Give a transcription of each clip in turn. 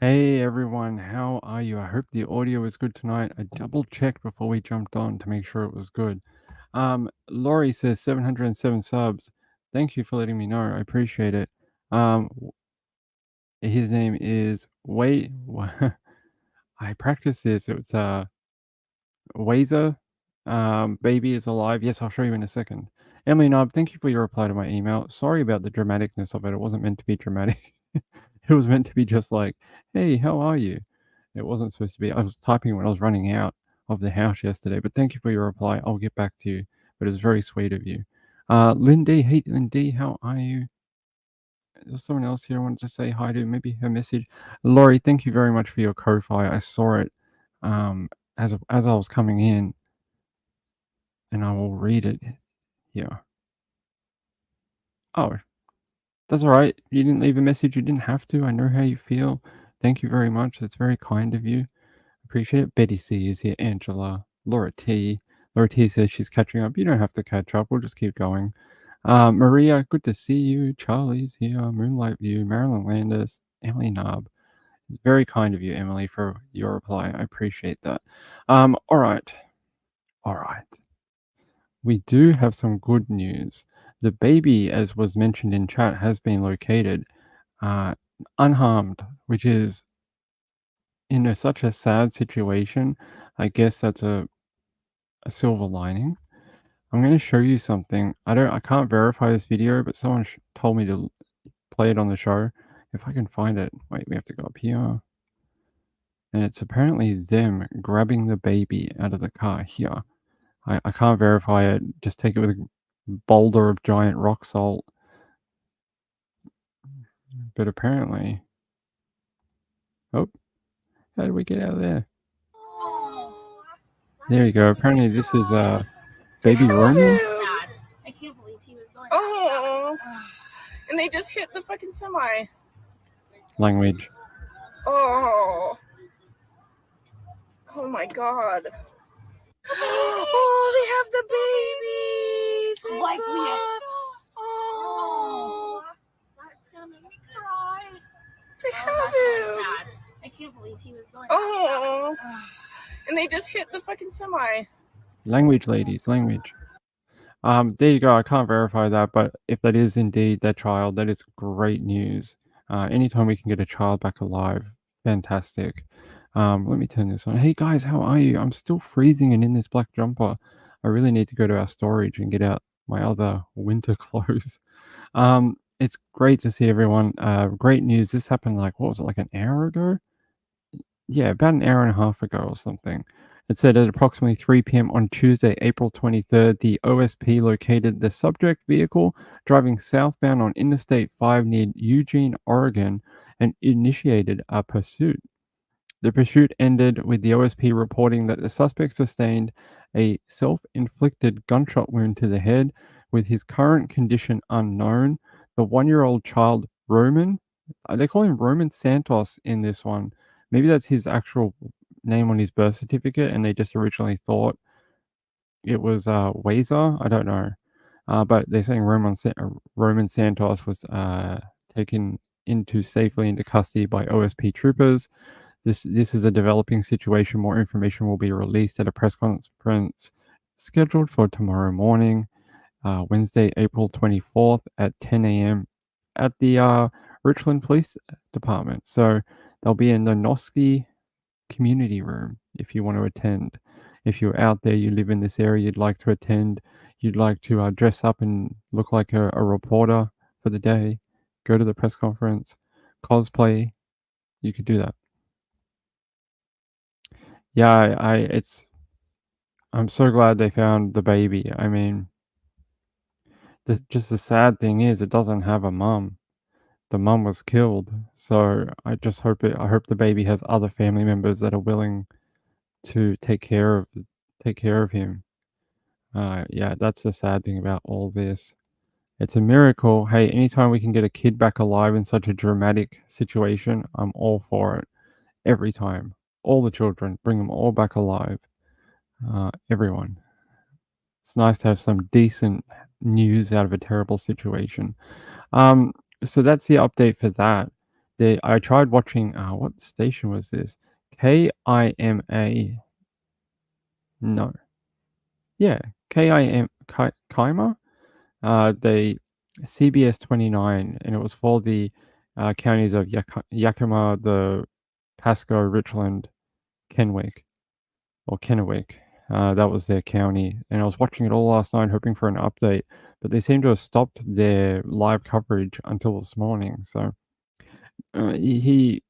Hey everyone, how are you? I hope the audio is good tonight. I double checked before we jumped on to make sure it was good. Laurie says 707 subs. Thank you for letting me know. I appreciate it. His name is Wait. I practiced this. It's Wazer. Baby is alive. Yes, I'll show you in a second. Emily Nob, thank you for your reply to my email. Sorry about the dramaticness of it. It wasn't meant to be dramatic. It was meant to be just like, hey, how are you? It wasn't supposed to be. I was typing when I was running out of the house yesterday, but thank you for your reply. I'll get back to you. But it was very sweet of you. Lindy, hey Lindy, how are you? There's someone else here I wanted to say hi to, maybe her message. Laurie, thank you very much for your Ko-Fi. I saw it um, as I was coming in, and I will read it here. Oh, that's all right. You didn't leave a message. You didn't have to. I know how you feel. Thank you very much. That's very kind of you. Appreciate it. Betty C is here. Angela. Laura T. Laura T says she's catching up. You don't have to catch up. We'll just keep going. Maria, good to see you. Charlie's here. Moonlight View. Marilyn Landis. Emily Knob. Very kind of you, Emily, for your reply. I appreciate that. All right. All right. We do have some good news. The baby, as was mentioned in chat, has been located unharmed, which is in such a sad situation. I guess that's a silver lining. I'm going to show you something. I can't verify this video, but someone told me to play it on the show. If I can find it. Wait, we have to go up here. And it's apparently them grabbing the baby out of the car here. I can't verify it. Just take it with a boulder of giant rock salt. But apparently... Oh, how did we get out of there? There you go. Apparently this is baby Roman. I can't believe he was going. Oh, and they just hit the fucking semi. Language. Oh my god. Oh, they have the babies. Like we have. Oh, that's gonna make me cry. They have it. I can't believe he was going. Oh, and they just hit the fucking semi. Language, ladies, language. There you go. I can't verify that, but if that is indeed their child, that is great news. Anytime we can get a child back alive, fantastic. Let me turn this on. Hey guys, how are you? I'm still freezing and in this black jumper. I really need to go to our storage and get out my other winter clothes. It's great to see everyone. Great news. This happened like, what was it, like an hour ago? Yeah, about an hour and a half ago or something. It said at approximately 3 p.m. on Tuesday, April 23rd, the OSP located the subject vehicle driving southbound on Interstate 5 near Eugene, Oregon, and initiated a pursuit. The pursuit ended with the OSP reporting that the suspect sustained a self-inflicted gunshot wound to the head, with his current condition unknown. The 1-year-old child, Roman, they call him Roman Santos in this one. Maybe that's his actual name on his birth certificate, and they just originally thought it was Huizar. I don't know, but they're saying Roman Santos was taken safely into custody by OSP troopers. This is a developing situation. More information will be released at a press conference scheduled for tomorrow morning, Wednesday, April 24th at 10 a.m. at the Richland Police Department. So they'll be in the Noski community room if you want to attend. If you're out there, you live in this area, you'd like to attend, you'd like to dress up and look like a reporter for the day, go to the press conference, cosplay, you could do that. Yeah, I'm so glad they found the baby. I mean, just the sad thing is it doesn't have a mum. The mum was killed. So I just hope I hope the baby has other family members that are willing to take care of him. Yeah, that's the sad thing about all this. It's a miracle. Hey, anytime we can get a kid back alive in such a dramatic situation, I'm all for it. Every time. All the children, bring them all back alive. Everyone. It's nice to have some decent news out of a terrible situation. So that's the update for that. I tried watching, what station was this? KIMA. No. Yeah, KIMA? They CBS 29, and it was for the, counties of Yakima, the Pasco, Richland, Kenwick, or Kennewick. That was their county, and I was watching it all last night hoping for an update, but they seem to have stopped their live coverage until this morning, so, he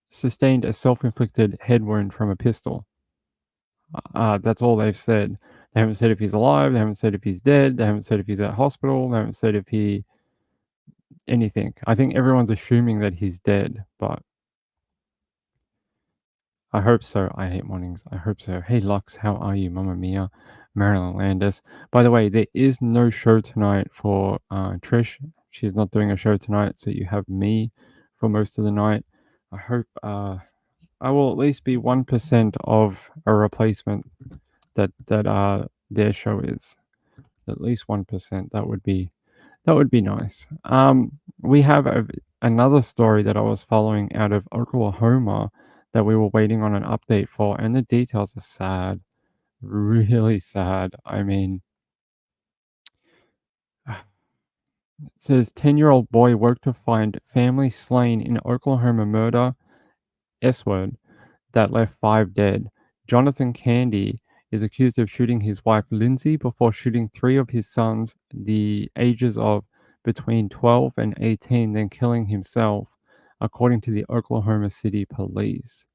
sustained a self-inflicted head wound from a pistol. That's all they've said. They haven't said if he's alive, they haven't said if he's dead, they haven't said if he's at hospital, they haven't said if he anything. I think everyone's assuming that he's dead, but I hope so. I hate mornings. I hope so. Hey Lux, how are you? Mamma Mia, Marilyn Landis. By the way, there is no show tonight for Trish. She's not doing a show tonight, so you have me for most of the night. I hope I will at least be 1% of a replacement that their show is. At least 1%. That would be nice. We have another story that I was following out of Oklahoma that we were waiting on an update for, and the details are sad, really sad. I mean, it says 10-year-old boy worked to find family slain in Oklahoma murder S word that left 5 dead. Jonathan Candy is accused of shooting his wife Lindsay before shooting 3 of his sons, the ages of between 12 and 18, then killing himself, according to the Oklahoma City Police.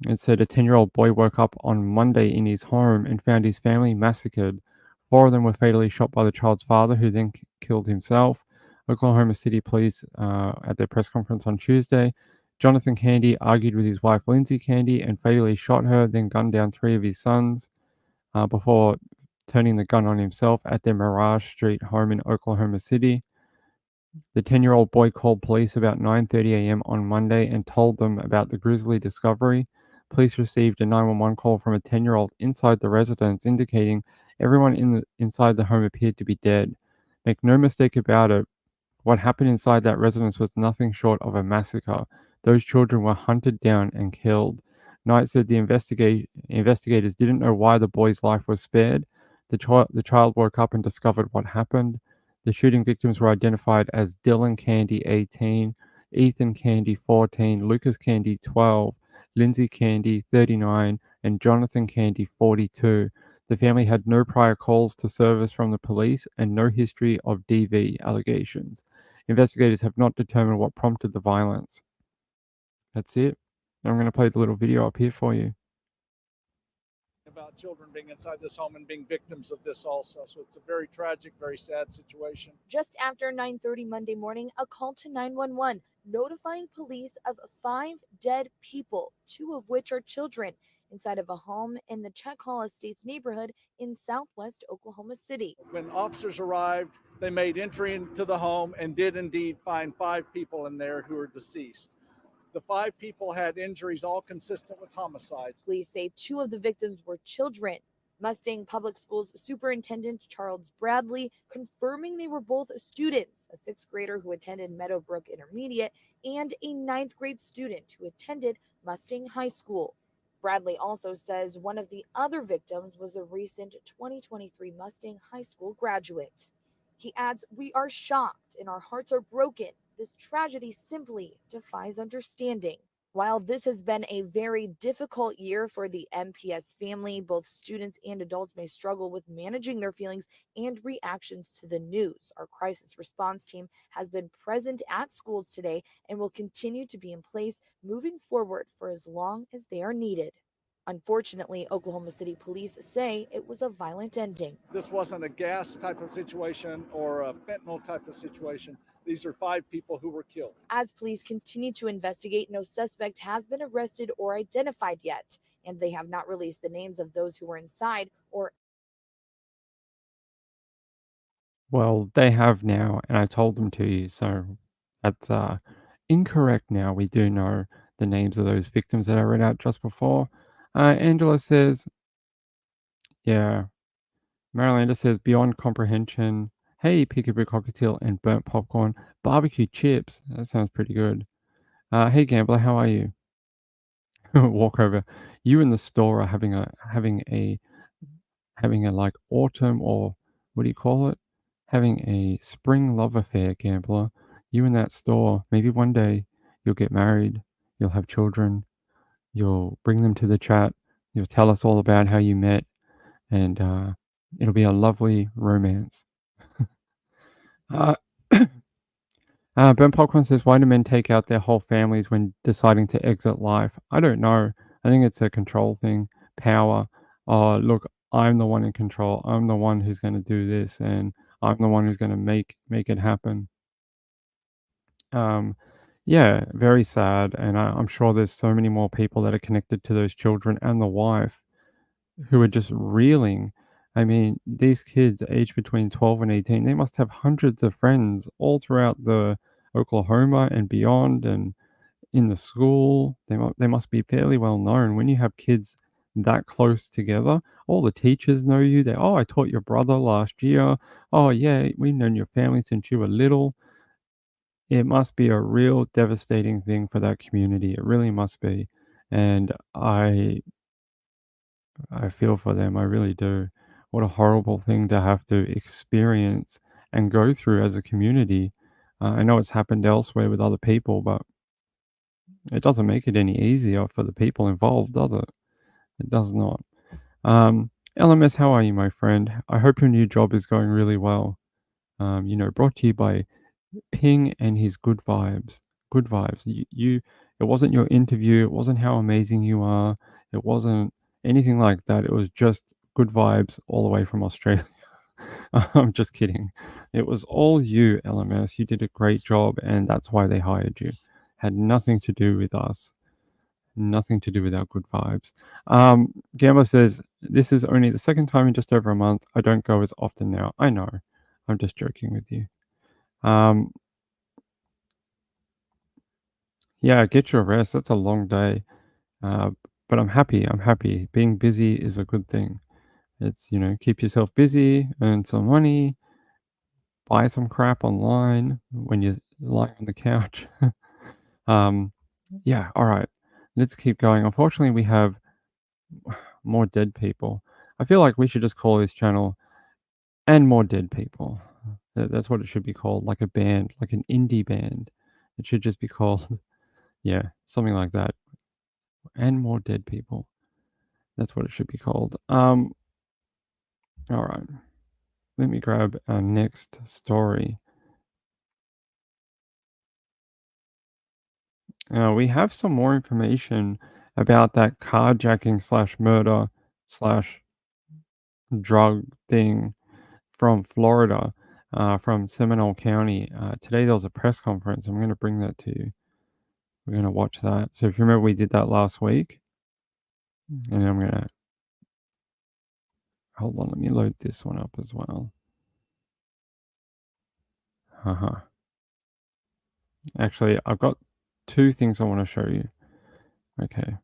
It said a 10-year-old boy woke up on Monday in his home and found his family massacred. 4 of them were fatally shot by the child's father, who then killed himself. Oklahoma City Police, at their press conference on Tuesday, Jonathan Candy argued with his wife Lindsay Candy and fatally shot her, then gunned down 3 of his sons before turning the gun on himself at their Mirage Street home in Oklahoma City. The 10-year-old boy called police about 9:30 a.m. on Monday and told them about the grisly discovery. Police received a 911 call from a 10-year-old inside the residence indicating everyone inside the home appeared to be dead. Make no mistake about it, what happened inside that residence was nothing short of a massacre. Those children were hunted down and killed. Knight said the investigators didn't know why the boy's life was spared. The child woke up and discovered what happened. The shooting victims were identified as Dylan Candy, 18, Ethan Candy, 14, Lucas Candy, 12, Lindsay Candy, 39, and Jonathan Candy, 42. The family had no prior calls to service from the police and no history of DV allegations. Investigators have not determined what prompted the violence. That's it. I'm going to play the little video up here for you. About children being inside this home and being victims of this also. So it's a very tragic, very sad situation. Just after 9:30 Monday morning, a call to 911 notifying police of 5 dead people, 2 of which are children, inside of a home in the Czech Hall Estates neighborhood in southwest Oklahoma City. When officers arrived, they made entry into the home and did indeed find 5 people in there who are deceased. The 5 people had injuries all consistent with homicides. Police say 2 of the victims were children. Mustang Public Schools Superintendent Charles Bradley confirming they were both students, a 6th grader who attended Meadowbrook Intermediate and a 9th grade student who attended Mustang High School. Bradley also says one of the other victims was a recent 2023 Mustang High School graduate. He adds, "We are shocked and our hearts are broken. This tragedy simply defies understanding." While this has been a very difficult year for the MPS family, both students and adults may struggle with managing their feelings and reactions to the news. Our crisis response team has been present at schools today and will continue to be in place moving forward for as long as they are needed. Unfortunately, Oklahoma City police say it was a violent ending. This wasn't a gas type of situation or a fentanyl type of situation. These are 5 people who were killed. As police continue to investigate, no suspect has been arrested or identified yet, and they have not released the names of those who were inside or. Well, they have now, and I told them to you, so that's incorrect now. We do know the names of those victims that I read out just before. Angela says, yeah, Marilanda says, beyond comprehension. Hey, peekaboo cockatiel and burnt popcorn, barbecue chips. That sounds pretty good. Hey gambler, how are you? Walk over. You in the store are having a like autumn or what do you call it? Having a spring love affair, gambler. You in that store, maybe one day you'll get married, you'll have children, you'll bring them to the chat, you'll tell us all about how you met, and it'll be a lovely romance. Uh, Ben Popcorn says, why do men take out their whole families when deciding to exit life? I don't know. I think it's a control thing, power. Oh, look, I'm the one in control. I'm the one who's going to do this, and I'm the one who's going to make it happen. Um, yeah, very sad, and I'm sure there's so many more people that are connected to those children and the wife who are just reeling. I mean, these kids aged between 12 and 18, they must have hundreds of friends all throughout the Oklahoma and beyond and in the school. They must be fairly well known. When you have kids that close together, all the teachers know you. They, oh, I taught your brother last year. Oh, yeah, we've known your family since you were little. It must be a real devastating thing for that community. It really must be. And I feel for them, I really do. What a horrible thing to have to experience and go through as a community. I know it's happened elsewhere with other people, but it doesn't make it any easier for the people involved, does it? It does not. LMS, how are you, my friend? I hope your new job is going really well. Brought to you by Ping and his good vibes. Good vibes. It wasn't your interview. It wasn't how amazing you are. It wasn't anything like that. It was just good vibes all the way from Australia. I'm just kidding. It was all you, LMS. You did a great job, and that's why they hired you. Had nothing to do with us. Nothing to do with our good vibes. Gambler says, this is only the second time in just over a month. I don't go as often now. I know. I'm just joking with you. Yeah, get your rest. That's a long day. But I'm happy. I'm happy. Being busy is a good thing. It's, keep yourself busy, earn some money, buy some crap online when you're lying on the couch. Yeah, all right. Let's keep going. Unfortunately, we have more dead people. I feel like we should just call this channel And More Dead People. That's what it should be called, like a band, like an indie band. It should just be called, yeah, something like that. And More Dead People. That's what it should be called. All right. Let me grab our next story. We have some more information about that carjacking / murder / drug thing from Florida, from Seminole County. Today there was a press conference. I'm going to bring that to you. We're going to watch that. So if you remember, we did that last week. And I'm going to... Hold on, let me load this one up as well. Actually, I've got two things I want to show you. Okay.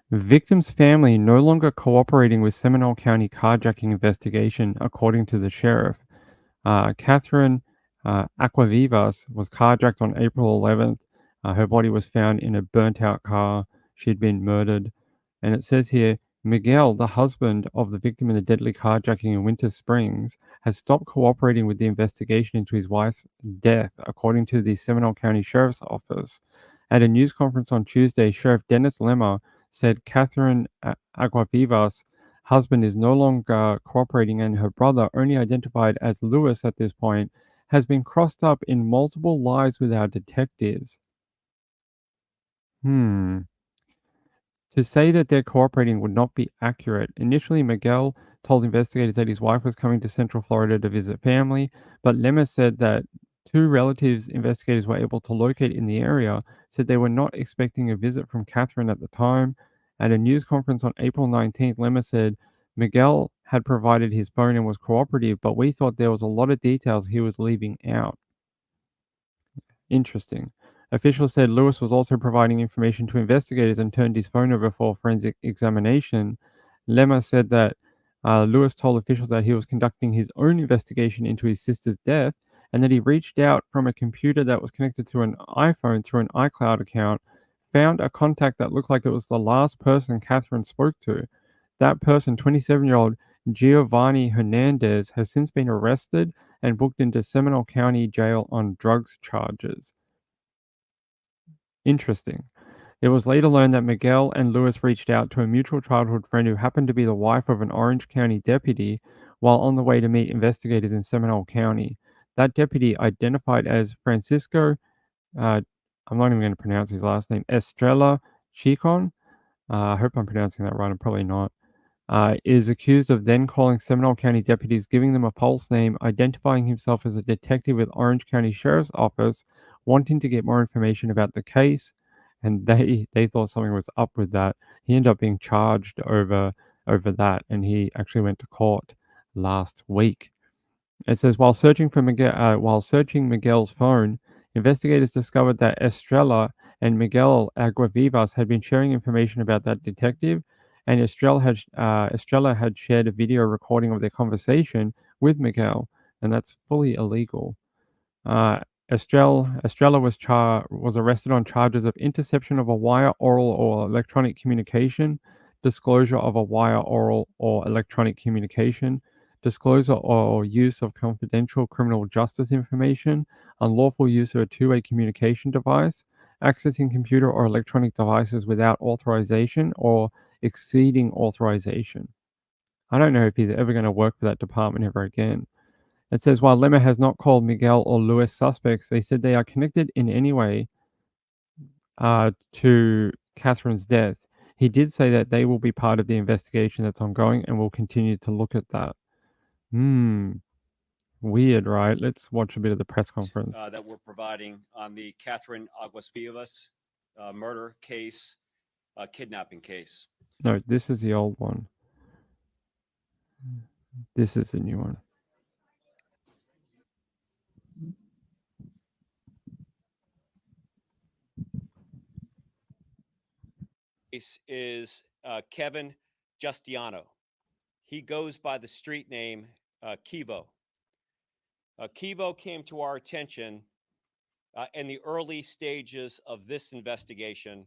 Victim's family no longer cooperating with Seminole County carjacking investigation, according to the sheriff. Catherine Aquavivas was carjacked on April 11th. Her body was found in a burnt-out car. She had been murdered. And it says here, Miguel, the husband of the victim in the deadly carjacking in Winter Springs, has stopped cooperating with the investigation into his wife's death, according to the Seminole County Sheriff's Office. At a news conference on Tuesday, Sheriff Dennis Lemmer said Catherine Aguavivas' husband is no longer cooperating, and her brother, only identified as Lewis at this point, has been crossed up in multiple lies with our detectives. To say that they're cooperating would not be accurate. Initially, Miguel told investigators that his wife was coming to Central Florida to visit family, but Lemmer said that two relatives investigators were able to locate in the area said they were not expecting a visit from Catherine at the time. At a news conference on April 19th, Lemmer said Miguel had provided his phone and was cooperative, but we thought there was a lot of details he was leaving out. Interesting. Officials said Lewis was also providing information to investigators and turned his phone over for forensic examination. Lemmer said that Lewis told officials that he was conducting his own investigation into his sister's death and that he reached out from a computer that was connected to an iPhone through an iCloud account, found a contact that looked like it was the last person Catherine spoke to. That person, 27-year-old Giovanni Hernandez, has since been arrested and booked into Seminole County Jail on drugs charges. Interesting. It was later learned that Miguel and Lewis reached out to a mutual childhood friend who happened to be the wife of an Orange County deputy while on the way to meet investigators in Seminole County. That deputy, identified as Francisco, I'm not even going to pronounce his last name, Estrella Chicon, I hope I'm pronouncing that right, I'm probably not, is accused of then calling Seminole County deputies, giving them a false name, identifying himself as a detective with Orange County Sheriff's Office, wanting to get more information about the case, and they thought something was up with that. He ended up being charged over that, and he actually went to court last week. It says while searching Miguel's phone, investigators discovered that Estrella and Miguel Aguavivas had been sharing information about that detective, and Estrella had shared a video recording of their conversation with Miguel, and that's fully illegal. Estrella was arrested on charges of interception of a wire, oral, or electronic communication, disclosure of a wire, oral, or electronic communication, disclosure or use of confidential criminal justice information, unlawful use of a two-way communication device, accessing computer or electronic devices without authorization, or exceeding authorization. I don't know if he's ever going to work for that department ever again. It says while Lemma has not called Miguel or Lewis suspects, they said they are connected in any way to Catherine's death. He did say that they will be part of the investigation that's ongoing and will continue to look at that. Weird, right? Let's watch a bit of the press conference. That we're providing on the Catherine Aguas Vivas murder case, kidnapping case. No, this is the old one. This is the new one. Case is Kevin Justiano. He goes by the street name Kivo. Kivo came to our attention in the early stages of this investigation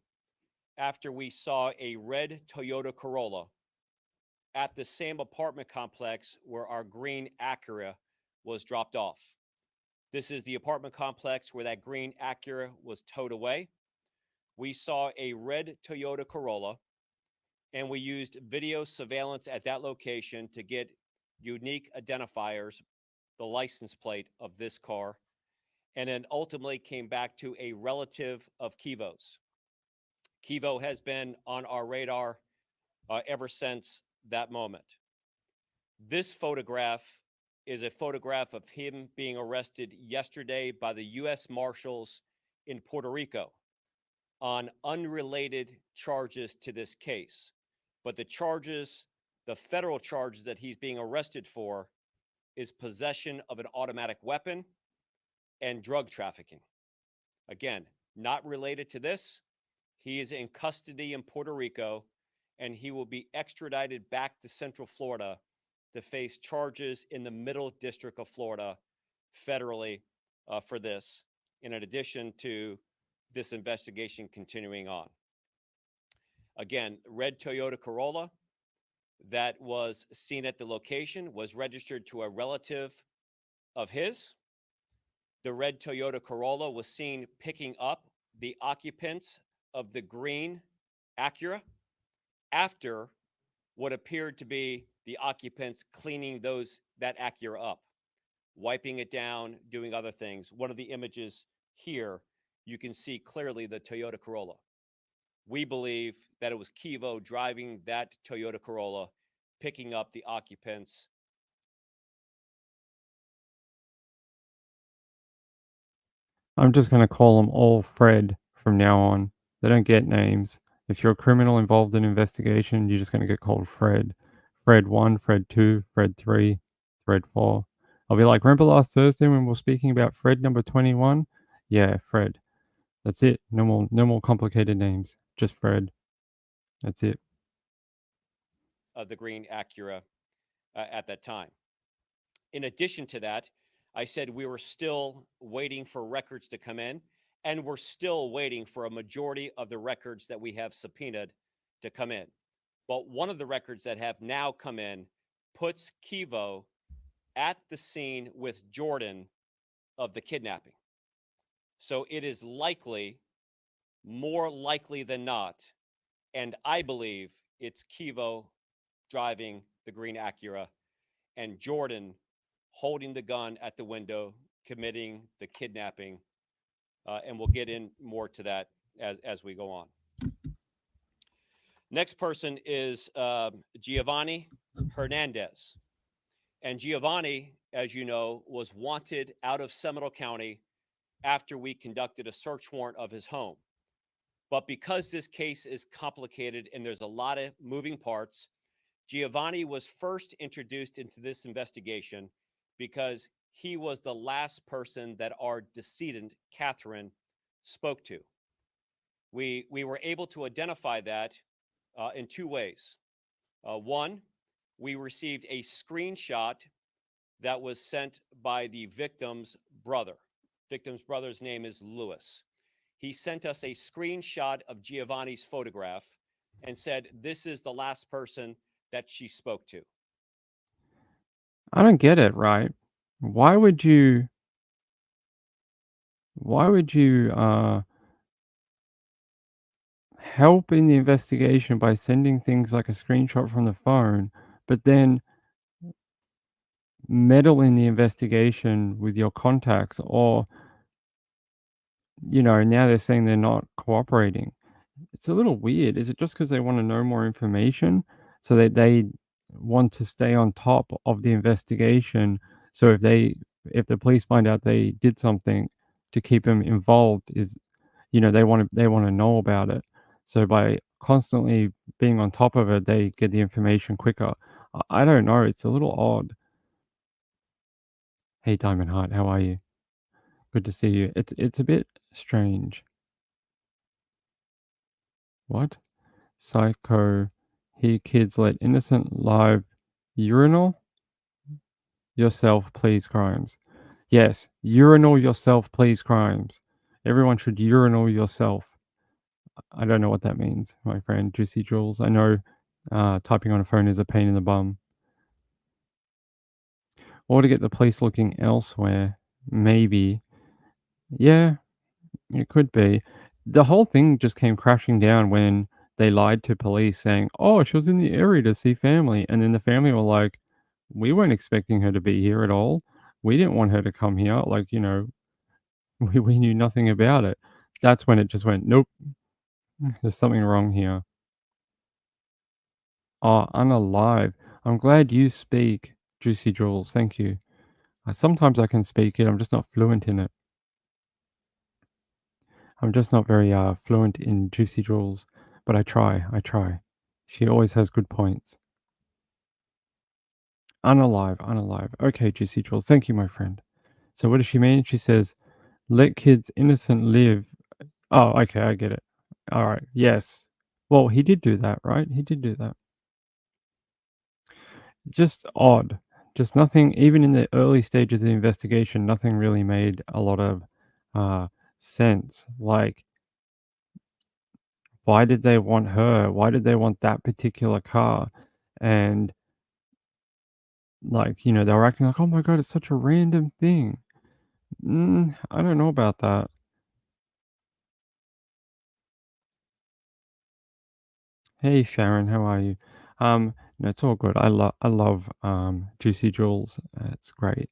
after we saw a red Toyota Corolla at the same apartment complex where our green Acura was dropped off. This is the apartment complex where that green Acura was towed away. We saw a red Toyota Corolla, and we used video surveillance at that location to get unique identifiers, the license plate of this car, and then ultimately came back to a relative of Kivo's. Kivo has been on our radar ever since that moment. This photograph is a photograph of him being arrested yesterday by the U.S. Marshals in Puerto Rico on unrelated charges to this case. But the federal charges that he's being arrested for is possession of an automatic weapon and drug trafficking. Again, not related to this. He is in custody in Puerto Rico, and he will be extradited back to Central Florida to face charges in the Middle District of Florida federally for this, in addition to this investigation continuing on. Again, red Toyota Corolla that was seen at the location was registered to a relative of his. The red Toyota Corolla was seen picking up the occupants of the green Acura after what appeared to be the occupants cleaning that Acura up, wiping it down, doing other things. One of the images here, you can see clearly the Toyota Corolla. We believe that it was Kivo driving that Toyota Corolla, picking up the occupants. I'm just going to call them all Fred from now on. They don't get names. If you're a criminal involved in investigation, you're just going to get called Fred. Fred 1, Fred 2, Fred 3, Fred 4. I'll be like, remember last Thursday when we were speaking about Fred number 21? Yeah, Fred. That's it. No more complicated names. Just Fred. That's it. Of the green Acura at that time. In addition to that, I said we were still waiting for records to come in, and we're still waiting for a majority of the records that we have subpoenaed to come in. But one of the records that have now come in puts Kivo at the scene with Jordan of the kidnapping. So it is likely, more likely than not, and I believe it's Kivo driving the green Acura and Jordan holding the gun at the window, committing the kidnapping. And we'll get in more to that as we go on. Next person is Giovanni Hernandez. And Giovanni, as you know, was wanted out of Seminole County after we conducted a search warrant of his home. But because this case is complicated and there's a lot of moving parts, Giovanni was first introduced into this investigation because he was the last person that our decedent, Catherine, spoke to. We were able to identify that in two ways. One, we received a screenshot that was sent by the victim's brother. Victim's brother's name is Lewis. He sent us a screenshot of Giovanni's photograph and said, this is the last person that she spoke to. I don't get it, right? Why would you help in the investigation by sending things like a screenshot from the phone, but then meddle in the investigation with your contacts? Or, now they're saying they're not cooperating. It's a little weird. Is it just because they want to know more information, so that they want to stay on top of the investigation? So if the police find out they did something, to keep them involved, is, they want to know about it. So by constantly being on top of it, they get the information quicker. I don't know. It's a little odd. Hey, Diamond Heart, how are you? Good to see you. It's a bit strange. What? Psycho. Here, kids, let innocent live urinal yourself, please, crimes. Yes, urinal yourself, please, crimes. Everyone should urinal yourself. I don't know what that means, my friend Juicy Jules. I know typing on a phone is a pain in the bum. Or to get the police looking elsewhere, maybe. Yeah, it could be. The whole thing just came crashing down when they lied to police saying, oh, she was in the area to see family. And then the family were like, we weren't expecting her to be here at all. We didn't want her to come here. Like, we knew nothing about it. That's when it just went, nope, there's something wrong here. Oh, unalive. I'm glad you speak, Juicy Jules. Thank you. Sometimes I can speak it. I'm just not fluent in it. I'm just not very fluent in Juicy Jules, but I try. She always has good points. Unalive. Okay, Juicy Jules. Thank you, my friend. So what does she mean? She says, let kids innocent live. Oh, okay, I get it. All right. Yes. Well, he did do that, right? He did do that. Just odd. Just nothing, even in the early stages of the investigation, nothing really made a lot of sense. Like, why did they want her? Why did they want that particular car? And like, they were acting like, oh my God, it's such a random thing. I don't know about that. Hey Sharon, how are you? No, it's all good. I love Juicy Jules. It's great.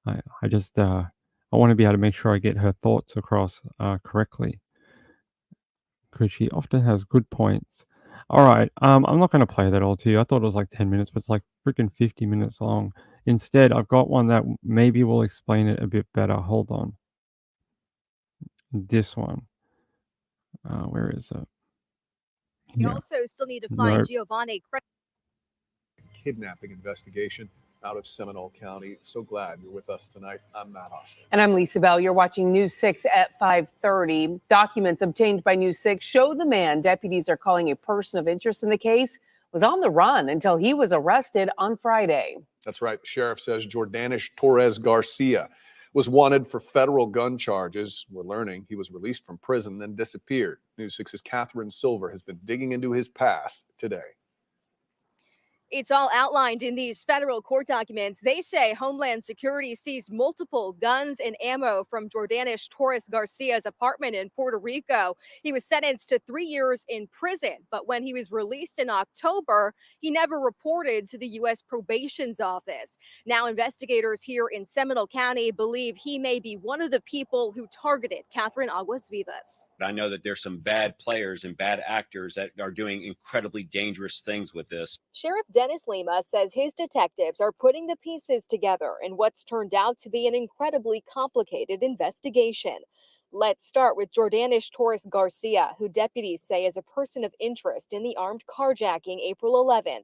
I just I want to be able to make sure I get her thoughts across correctly, because she often has good points. All right, I'm not going to play that all to you. I thought it was like 10 minutes, but it's like freaking 50 minutes long. Instead, I've got one that maybe will explain it a bit better. Hold on. This one. Where is it? You also still need to find Nope. Giovanni. Kidnapping investigation out of Seminole County. So glad you're with us tonight. I'm Matt Austin. And I'm Lisa Bell. You're watching News 6 at 5:30. Documents obtained by News 6 show the man deputies are calling a person of interest in the case was on the run until he was arrested on Friday. That's right. The sheriff says Jordanish Torres Garcia was wanted for federal gun charges. We're learning he was released from prison, then disappeared. News 6's Catherine Silver has been digging into his past today. It's all outlined in these federal court documents. They say Homeland Security seized multiple guns and ammo from Jordanish Torres Garcia's apartment in Puerto Rico. He was sentenced to 3 years in prison, but when he was released in October, he never reported to the U.S. Probation's office. Now, investigators here in Seminole County believe he may be one of the people who targeted Catherine Aguas Vivas. I know that there's some bad players and bad actors that are doing incredibly dangerous things with this. Sheriff Dennis Lima says his detectives are putting the pieces together in what's turned out to be an incredibly complicated investigation. Let's start with Jordanish Torres Garcia, who deputies say is a person of interest in the armed carjacking April 11th.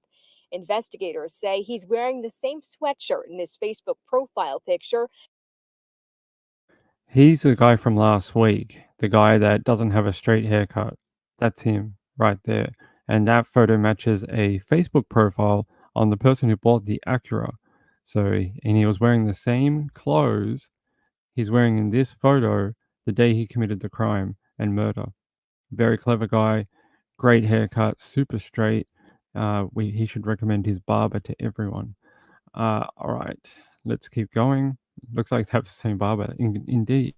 Investigators say he's wearing the same sweatshirt in his Facebook profile picture. He's the guy from last week, the guy that doesn't have a straight haircut. That's him right there. And that photo matches a Facebook profile on the person who bought the Acura. So, and he was wearing the same clothes he's wearing in this photo the day he committed the crime and murder. Very clever guy, great haircut, super straight. He should recommend his barber to everyone. All right, let's keep going. Looks like they have the same barber. Indeed.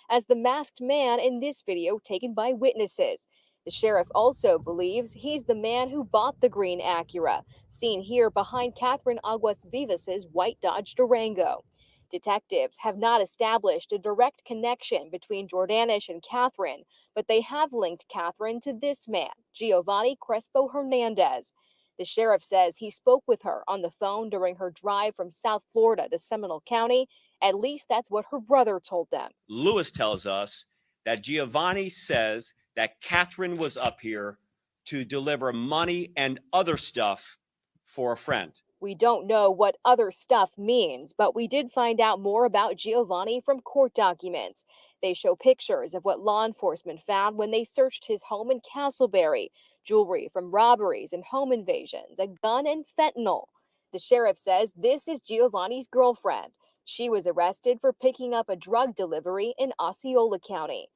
As the masked man in this video taken by witnesses. The sheriff also believes he's the man who bought the green Acura, seen here behind Catherine Aguas Vivas's white Dodge Durango. Detectives have not established a direct connection between Jordanish and Catherine, but they have linked Catherine to this man, Giovanni Crespo Hernandez. The sheriff says he spoke with her on the phone during her drive from South Florida to Seminole County. At least that's what her brother told them. Lewis tells us that Giovanni says that Catherine was up here to deliver money and other stuff for a friend. We don't know what other stuff means, but we did find out more about Giovanni from court documents. They show pictures of what law enforcement found when they searched his home in Castleberry, jewelry from robberies and home invasions, a gun and fentanyl. The sheriff says this is Giovanni's girlfriend. She was arrested for picking up a drug delivery in Osceola County.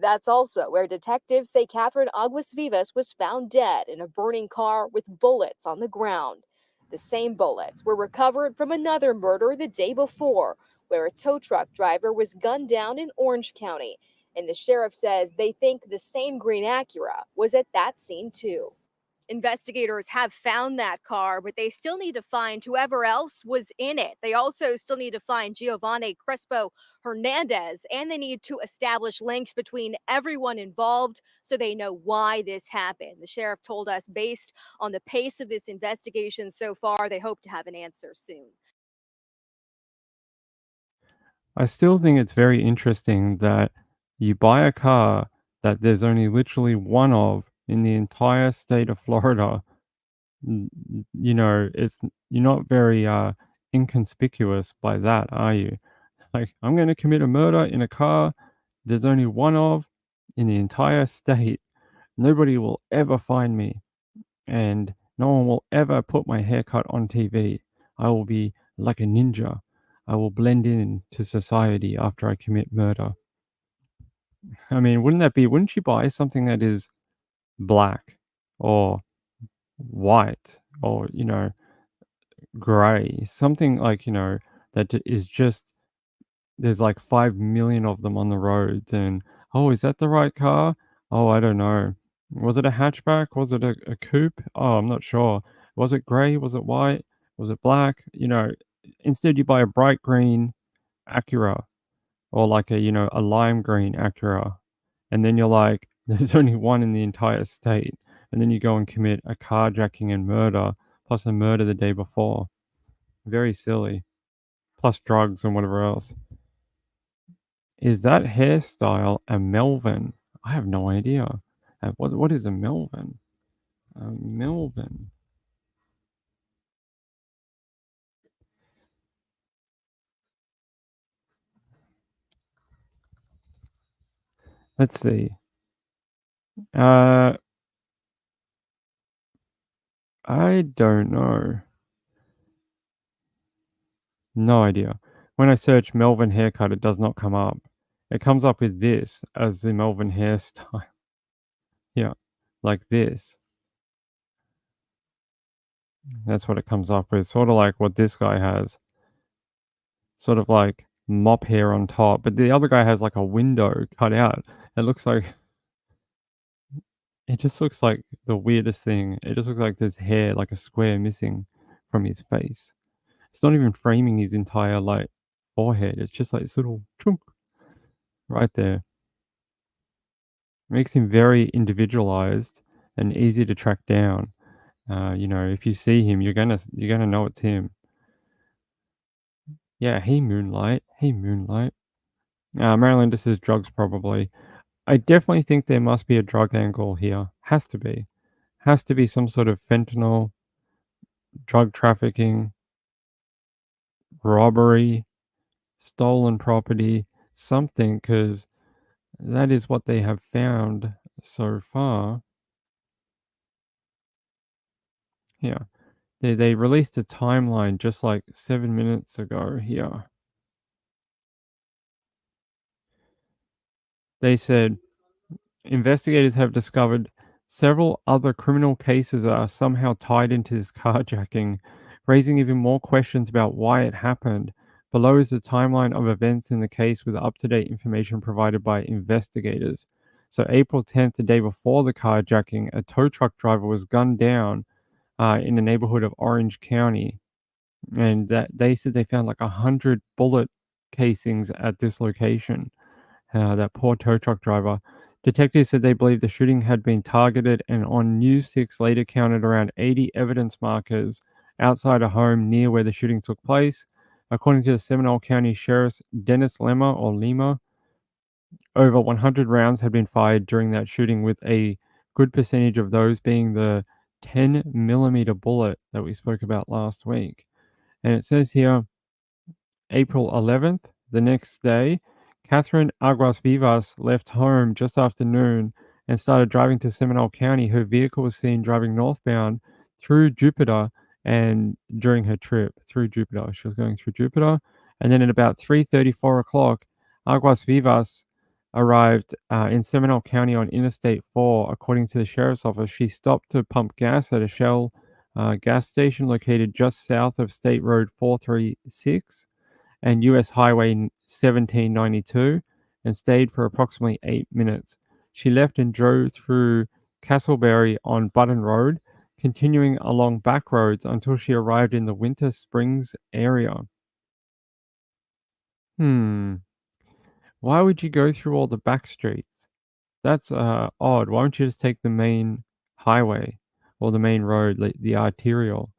That's also where detectives say Catherine Aguas Vivas was found dead in a burning car with bullets on the ground. The same bullets were recovered from another murder the day before, where a tow truck driver was gunned down in Orange County. And the sheriff says they think the same green Acura was at that scene too. Investigators have found that car, but they still need to find whoever else was in it. They also still need to find Giovanni Crespo Hernandez, and they need to establish links between everyone involved so they know why this happened. The sheriff told us based on the pace of this investigation so far, they hope to have an answer soon. I still think it's very interesting that you buy a car that there's only literally one of in the entire state of Florida. You know, you're not very inconspicuous by that, are you? Like, I'm going to commit a murder in a car there's only one of in the entire state. Nobody will ever find me, and no one will ever put my haircut on TV. I will be like a ninja. I will blend in to society after I commit murder. I mean, wouldn't you buy something that is black or white or, gray? Something like, that is just, there's like 5 million of them on the roads, and, oh, is that the right car? Oh, I don't know. Was it a hatchback? Was it a coupe? Oh, I'm not sure. Was it gray? Was it white? Was it black? Instead you buy a bright green Acura, or like a lime green Acura. And then you're like, there's only one in the entire state. And then you go and commit a carjacking and murder, plus a murder the day before. Very silly. Plus drugs and whatever else. Is that hairstyle a Melvin? I have no idea. What is a Melvin? A Melvin. Let's see. I don't know. No idea. When I search Melvin haircut, it does not come up. It comes up with this as the Melvin hairstyle. Yeah, like this. That's what it comes up with. Sort of like what this guy has. Sort of like mop hair on top, but the other guy has like a window cut out. It looks like it just looks like the weirdest thing. It just looks like there's hair, like a square missing from his face. It's not even framing his entire like forehead. It's just like this little chunk right there. Makes him very individualized and easy to track down. If you see him, you're gonna know it's him. Yeah, hey Moonlight. Hey Moonlight. Marilyn, this is drugs probably. I definitely think there must be a drug angle here. Has to be. Has to be some sort of fentanyl, drug trafficking, robbery, stolen property, something, because that is what they have found so far. Yeah. They released a timeline just like 7 minutes ago here. They said investigators have discovered several other criminal cases that are somehow tied into this carjacking, raising even more questions about why it happened. Below is the timeline of events in the case with up to date information provided by investigators. So, April 10th, the day before the carjacking, a tow truck driver was gunned down in the neighborhood of Orange County. And that they said they found like 100 bullet casings at this location. That poor tow truck driver. Detectives said they believe the shooting had been targeted, and on News 6 later counted around 80 evidence markers outside a home near where the shooting took place. According to the Seminole County Sheriff's Dennis Lima, over 100 rounds had been fired during that shooting, with a good percentage of those being the 10 millimeter bullet that we spoke about last week. And it says here, April 11th, the next day, Catherine Aguas Vivas left home just after noon and started driving to Seminole County. Her vehicle was seen driving northbound through Jupiter, and during her trip through Jupiter, she was going through Jupiter. And then at about 3:30, 4 o'clock, Aguas Vivas arrived in Seminole County on Interstate 4. According to the sheriff's office, she stopped to pump gas at a Shell gas station located just south of State Road 436 and US Highway 1792 and stayed for approximately 8 minutes. She left and drove through Castleberry on Button Road, continuing along back roads until she arrived in the Winter Springs area. Why would you go through all the back streets? That's odd. Why don't you just take the main highway or the main road, like the arterial?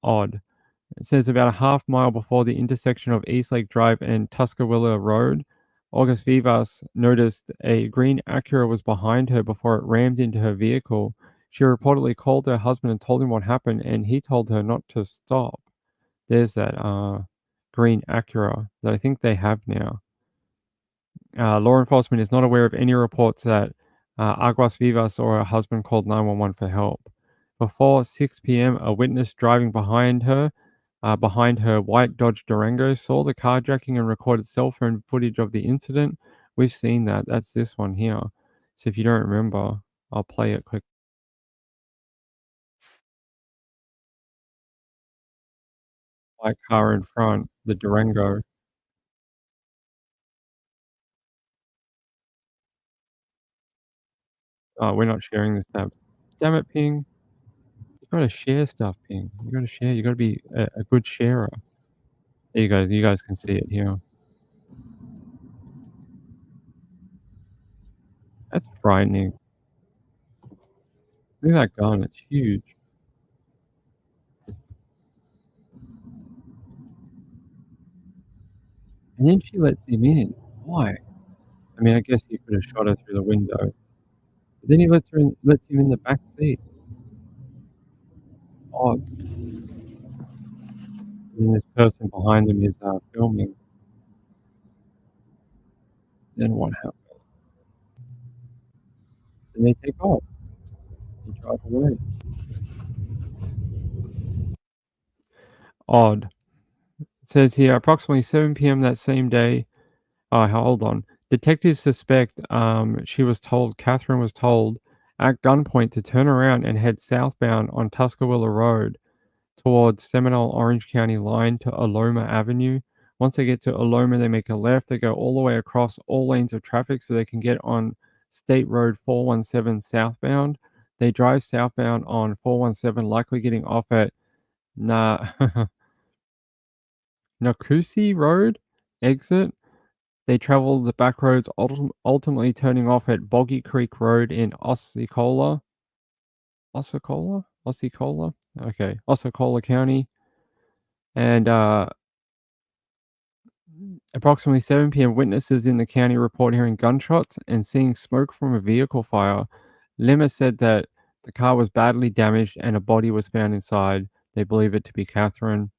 Odd. It says about a half mile before the intersection of Eastlake Drive and Tuscaloosa Road, August Vivas noticed a green Acura was behind her before it rammed into her vehicle. She reportedly called her husband and told him what happened, and he told her not to stop. There's that green Acura that I think they have now. Law enforcement is not aware of any reports that Aguas Vivas or her husband called 911 for help. Before 6 p.m., a witness driving behind her white Dodge Durango, saw the carjacking and recorded cell phone footage of the incident. We've seen that. That's this one here. So if you don't remember, I'll play it quick. White car in front, the Durango. Oh, we're not sharing this tab. Damn it, Ping. You gotta share stuff, Ping. You gotta share. You gotta be a good sharer. There you go. You guys can see it here. That's frightening. Look at that gun. It's huge. And then she lets him in. Why? I mean, I guess he could have shot her through the window. But then he lets him in the back seat. Odd. And this person behind him is filming. Then what happens? Then they take off. They drive away. Odd. says here, approximately 7 p.m. that same day. Oh, hold on. Detectives suspect Catherine was told at gunpoint to turn around and head southbound on Tuscaloosa Road towards Seminole Orange County line to Aloma Avenue. Once they get to Aloma, they make a left. They go all the way across all lanes of traffic so they can get on State Road 417 southbound. They drive southbound on 417, likely getting off at Nakusi Road exit. They travel the back roads, ultimately turning off at Boggy Creek Road in Osceola. Okay, Osceola County. And approximately 7 p.m., witnesses in the county report hearing gunshots and seeing smoke from a vehicle fire. Limmer said that the car was badly damaged and a body was found inside. They believe it to be Catherine.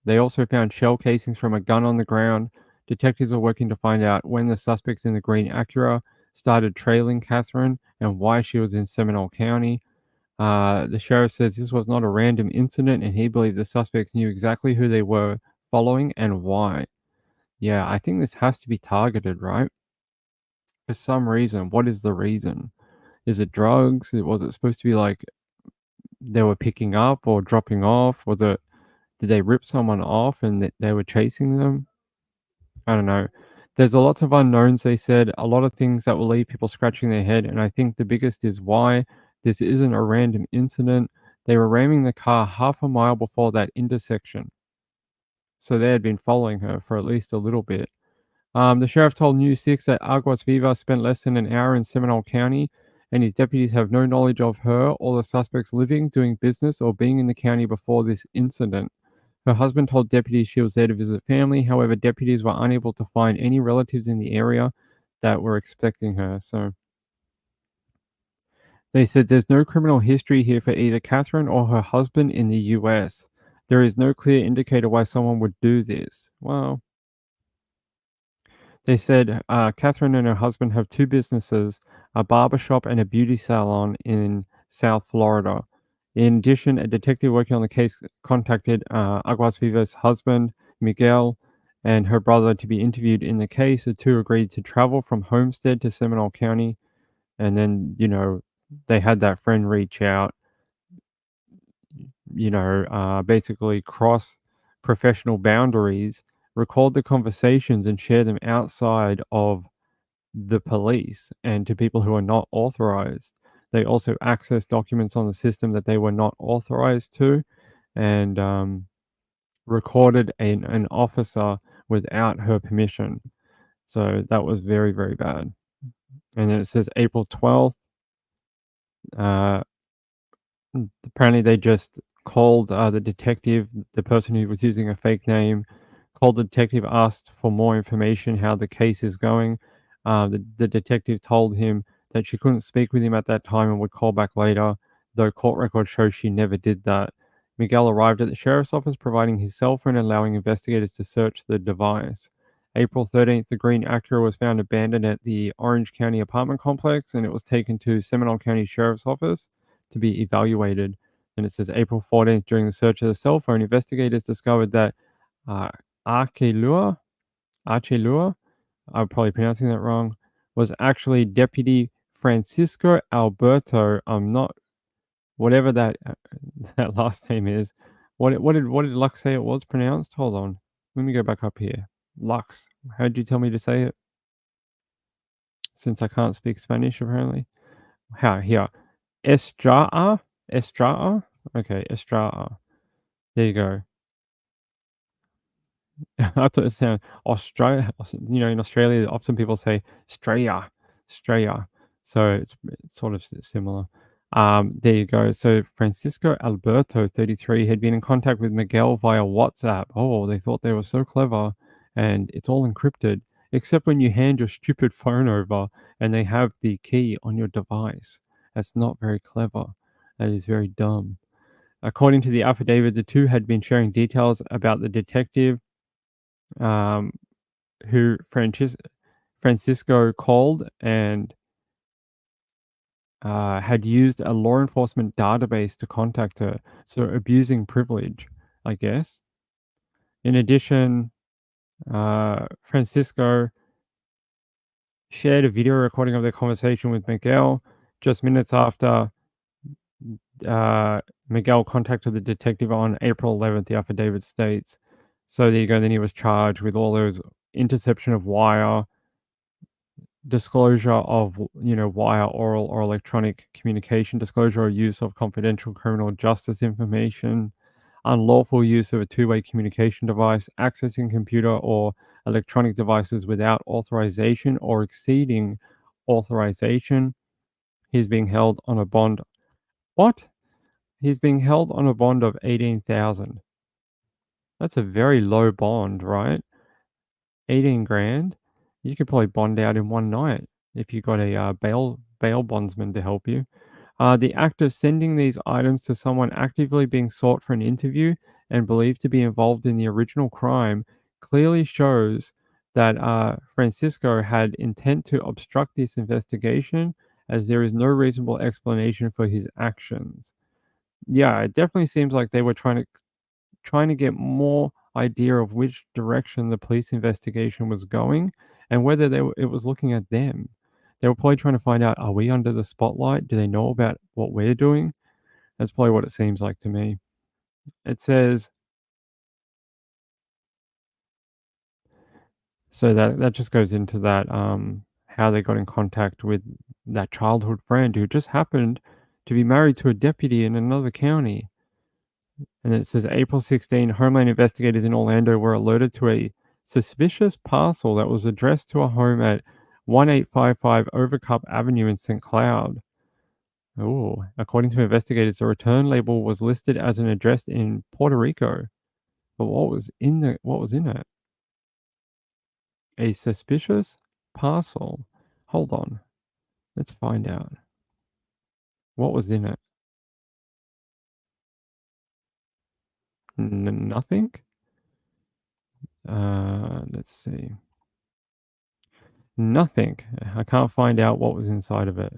They also found shell casings from a gun on the ground. Detectives are working to find out when the suspects in the green Acura started trailing Catherine and why she was in Seminole County. The sheriff says this was not a random incident and he believed the suspects knew exactly who they were following and why. Yeah, I think this has to be targeted, right? For some reason. What is the reason? Is it drugs? Was it supposed to be like they were picking up or dropping off? Did they rip someone off and they were chasing them? I don't know. There's a lots of unknowns, they said, a lot of things that will leave people scratching their head. And I think the biggest is why this isn't a random incident. They were ramming the car half a mile before that intersection. So they had been following her for at least a little bit. The sheriff told News 6 that Aguas Vivas spent less than an hour in Seminole County, and his deputies have no knowledge of her or the suspects living, doing business, or being in the county before this incident. Her husband told deputies she was there to visit family. However, deputies were unable to find any relatives in the area that were expecting her. So they said there's no criminal history here for either Catherine or her husband in the US. There is no clear indicator why someone would do this. Well, they said Catherine and her husband have two businesses, a barber shop and a beauty salon in South Florida. In addition, a detective working on the case contacted Aguas Vivas' husband, Miguel, and her brother to be interviewed in the case. The two agreed to travel from Homestead to Seminole County. And then, they had that friend reach out, basically cross professional boundaries, record the conversations, and share them outside of the police and to people who are not authorized. They also access documents on the system that they were not authorized to, and recorded an officer without her permission. So that was very, very bad. And then it says April 12th. Apparently, they just called the detective, the person who was using a fake name, called the detective, asked for more information, how the case is going. The detective told him that she couldn't speak with him at that time and would call back later, though court records show she never did that. Miguel arrived at the sheriff's office, providing his cell phone and allowing investigators to search the device. April 13th, the green Acura was found abandoned at the Orange County apartment complex, and it was taken to Seminole County Sheriff's Office to be evaluated. And it says April 14th, during the search of the cell phone, investigators discovered that Archelua, I'm probably pronouncing that wrong, was actually Deputy Francisco Alberto. I'm not, whatever that that last name is. What did Lux say it was pronounced? Hold on, let me go back up here. Lux, how did you tell me to say it? Since I can't speak Spanish, apparently. How here? Estrada. Okay, Estrada. There you go. I thought it sounded Australia. In Australia, often people say Straya. So it's sort of similar. There you go. So Francisco Alberto, 33, had been in contact with Miguel via WhatsApp. Oh, they thought they were so clever, and it's all encrypted, except when you hand your stupid phone over and they have the key on your device. That's not very clever. That is very dumb. According to the affidavit, the two had been sharing details about the detective um, who Francisco called and had used a law enforcement database to contact her. So abusing privilege, I guess. In addition, Francisco shared a video recording of their conversation with Miguel just minutes after Miguel contacted the detective on April 11th, the affidavit states. So there you go. Then he was charged with all those interception of wire, disclosure of, wire, oral or electronic communication, disclosure or use of confidential criminal justice information, unlawful use of a two-way communication device, accessing computer or electronic devices without authorization or exceeding authorization. He's being held on a bond. What? He's being held on a bond of 18,000. That's a very low bond, right? 18 grand. You could probably bond out in one night if you got a bail bondsman to help you. The act of sending these items to someone actively being sought for an interview and believed to be involved in the original crime clearly shows that Francisco had intent to obstruct this investigation, as there is no reasonable explanation for his actions. Yeah, it definitely seems like they were trying to get more idea of which direction the police investigation was going and whether it was looking at them. They were probably trying to find out, are we under the spotlight? Do they know about what we're doing? That's probably what it seems like to me. It says, so that just goes into that, how they got in contact with that childhood friend who just happened to be married to a deputy in another county. And it says April 16, Homeland investigators in Orlando were alerted to a suspicious parcel that was addressed to a home at 1855 Overcup Avenue in St. Cloud. Oh, according to investigators, the return label was listed as an address in Puerto Rico. But what was in it? A suspicious parcel. Hold on. Let's find out. What was in it? Nothing? Let's see. Nothing. I can't find out what was inside of it.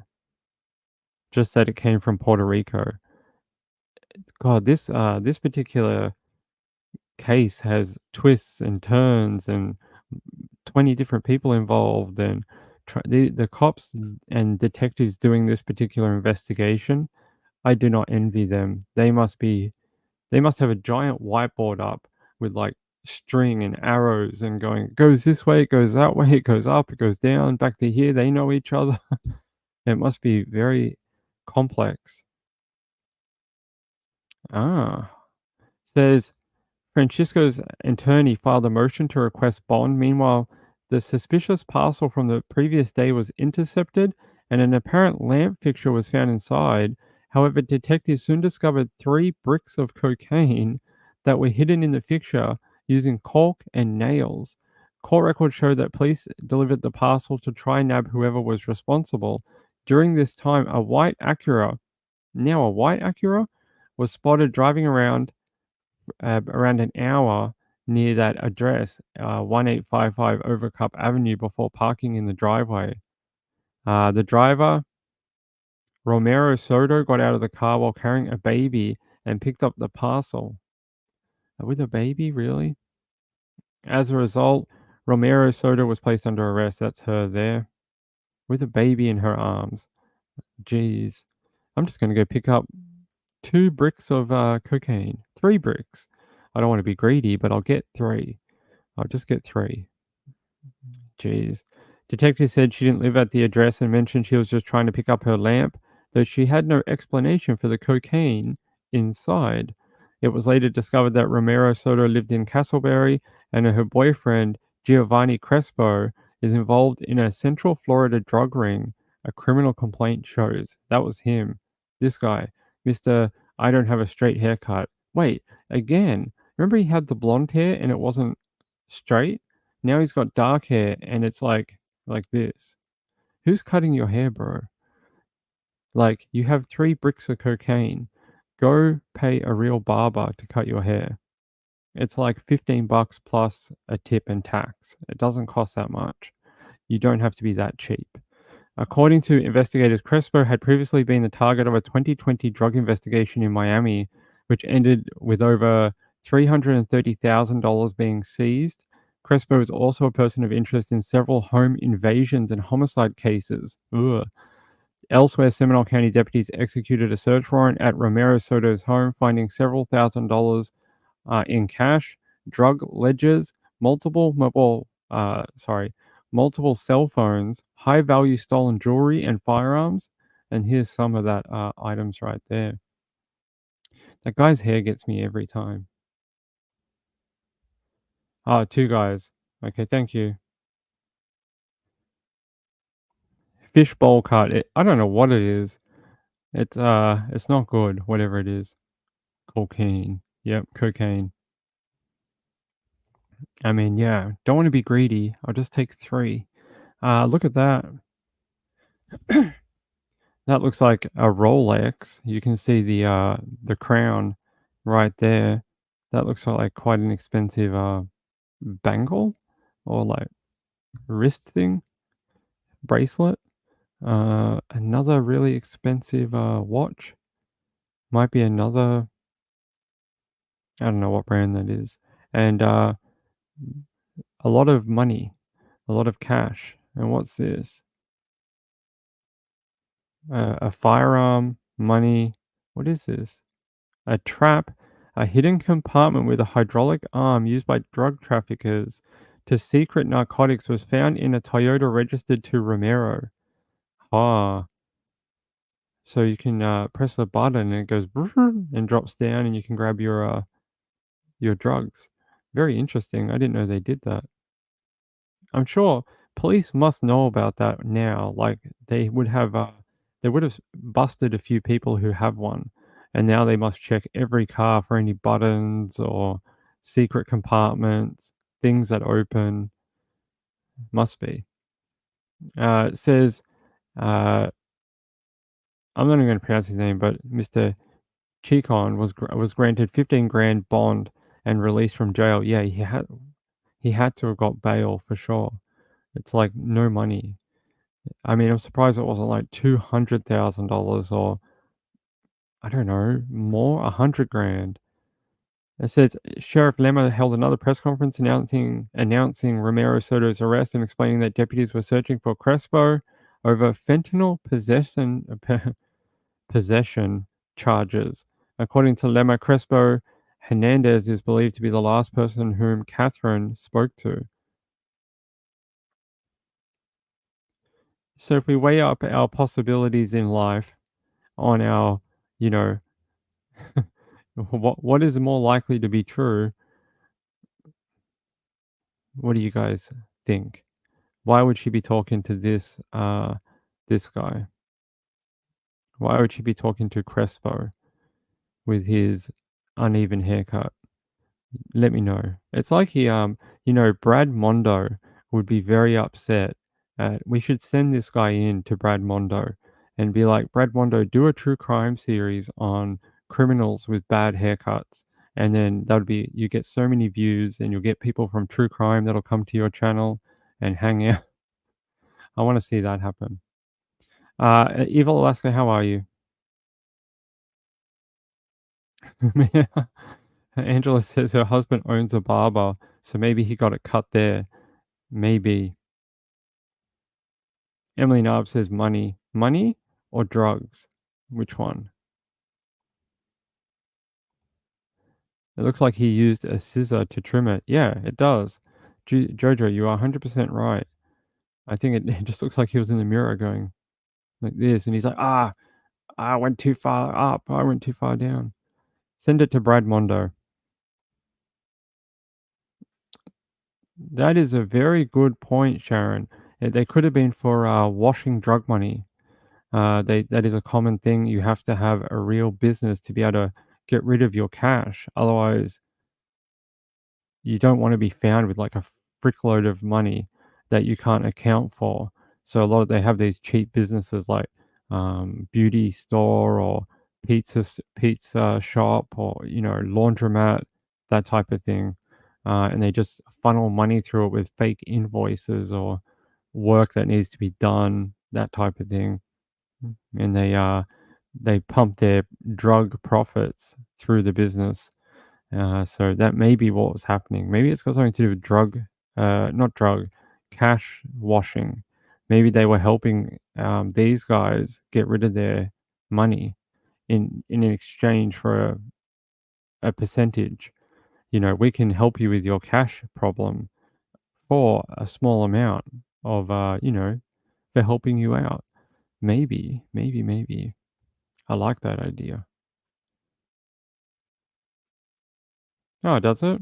Just that it came from Puerto Rico. God, this particular case has twists and turns and 20 different people involved, and the cops and detectives doing this particular investigation, I do not envy them. They must have a giant whiteboard up with like string and arrows and going, it goes this way, it goes that way, it goes up, it goes down, back to here. They know each other. It must be very complex. Says Francisco's attorney filed a motion to request bond. Meanwhile, the suspicious parcel from the previous day was intercepted and an apparent lamp fixture was found inside. However, detectives soon discovered 3 bricks of cocaine that were hidden in the fixture using caulk and nails. Court records show that police delivered the parcel to try and nab whoever was responsible. During this time, a white Acura was spotted driving around an hour near that address, 1855 Overcup Avenue, before parking in the driveway. The driver, Romero Soto, got out of the car while carrying a baby and picked up the parcel. With a baby, really? As a result, Romero Soto was placed under arrest. That's her there, with a baby in her arms. Jeez. I'm just going to go pick up 2 bricks of cocaine. 3 bricks. I don't want to be greedy, but I'll get 3. I'll just get 3. Jeez. Detective said she didn't live at the address and mentioned she was just trying to pick up her lamp, though she had no explanation for the cocaine inside. It was later discovered that Romero Soto lived in Castleberry and her boyfriend, Giovanni Crespo, is involved in a Central Florida drug ring. A criminal complaint shows. That was him. This guy. Mr. I don't have a straight haircut. Wait, again. Remember he had the blonde hair and it wasn't straight? Now he's got dark hair and it's like this. Who's cutting your hair, bro? Like, you have 3 bricks of cocaine. Go pay a real barber to cut your hair. It's like $15 plus a tip and tax. It doesn't cost that much. You don't have to be that cheap. According to investigators, Crespo had previously been the target of a 2020 drug investigation in Miami, which ended with over $330,000 being seized. Crespo is also a person of interest in several home invasions and homicide cases. Ugh. Elsewhere, Seminole County deputies executed a search warrant at Romero Soto's home, finding several $1,000s in cash, drug ledgers, multiple cell phones, high-value stolen jewelry, and firearms. And here's some of that items right there. That guy's hair gets me every time. Oh, 2 guys. Okay, thank you. Fishbowl cut. I don't know what it is. It's not good, whatever it is. Cocaine. Yep, cocaine. I mean, yeah, don't want to be greedy. I'll just take 3. Look at that. That looks like a Rolex. You can see the crown right there. That looks like quite an expensive bangle or like wrist thing, bracelet. Another really expensive watch. Might be another. I don't know what brand that is. And a lot of money, a lot of cash. And what's this? A firearm, money. What is this? A trap, a hidden compartment with a hydraulic arm used by drug traffickers to secret narcotics was found in a Toyota registered to Romero. Ah. So you can press a button and it goes and drops down and you can grab your drugs. Very interesting. I didn't know they did that. I'm sure police must know about that now. Like they would have busted a few people who have one, and now they must check every car for any buttons or secret compartments, things that open. Must be. It says, I'm not even going to pronounce his name, but Mr. Chicon was granted 15 grand bond and released from jail. Yeah, he had to have got bail for sure. It's like no money. I mean, I'm surprised it wasn't like $200,000 or I don't know, more, 100 grand. It says Sheriff Lemma held another press conference announcing Romero Soto's arrest and explaining that deputies were searching for Crespo over fentanyl possession charges. According to Lemma, Crespo Hernandez is believed to be the last person whom Catherine spoke to. So if we weigh up our possibilities in life on our, you know, what is more likely to be true? What do you guys think? Why would she be talking to this guy? Why would she be talking to Crespo with his uneven haircut? Let me know. It's like Brad Mondo would be very upset. We should send this guy in to Brad Mondo and be like, Brad Mondo, do a true crime series on criminals with bad haircuts. And then you get so many views and you'll get people from true crime that'll come to your channel and hang out. I want to see that happen. Evil Alaska, how are you? Angela says her husband owns a barber, so maybe he got it cut there. Maybe. Emily Narb says money. Money or drugs? Which one? It looks like he used a scissor to trim it. Yeah, it does. Jojo, you are 100% right. I think it just looks like he was in the mirror going like this, and he's like, I went too far up. I went too far down. Send it to Brad Mondo. That is a very good point, Sharon. They could have been for washing drug money. That is a common thing. You have to have a real business to be able to get rid of your cash. Otherwise, you don't want to be found with like a frickload of money that you can't account for. So they have these cheap businesses like beauty store or pizza shop or laundromat, that type of thing, and they just funnel money through it with fake invoices or work that needs to be done, that type of thing, and they pump their drug profits through the business. So that may be what was happening. Maybe it's got something to do with not drug, cash washing. Maybe they were helping these guys get rid of their money in exchange for a percentage. We can help you with your cash problem for a small amount of, for helping you out. Maybe. I like that idea. Oh, does it?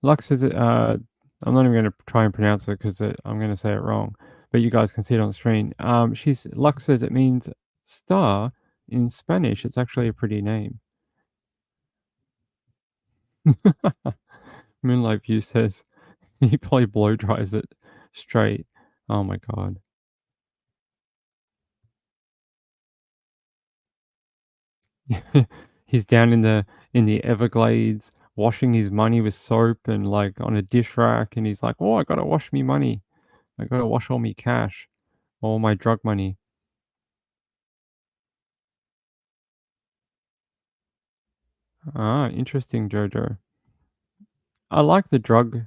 Lux says it, I'm not even going to try and pronounce it because I'm going to say it wrong, but you guys can see it on the screen. Lux says it means star in Spanish. It's actually a pretty name. Moonlight View says he probably blow dries it straight. Oh my god. He's down in the Everglades washing his money with soap and like on a dish rack, and he's like, "Oh, I gotta wash me money. I gotta wash all me cash, all my drug money." Ah, interesting, Jojo. I like the drug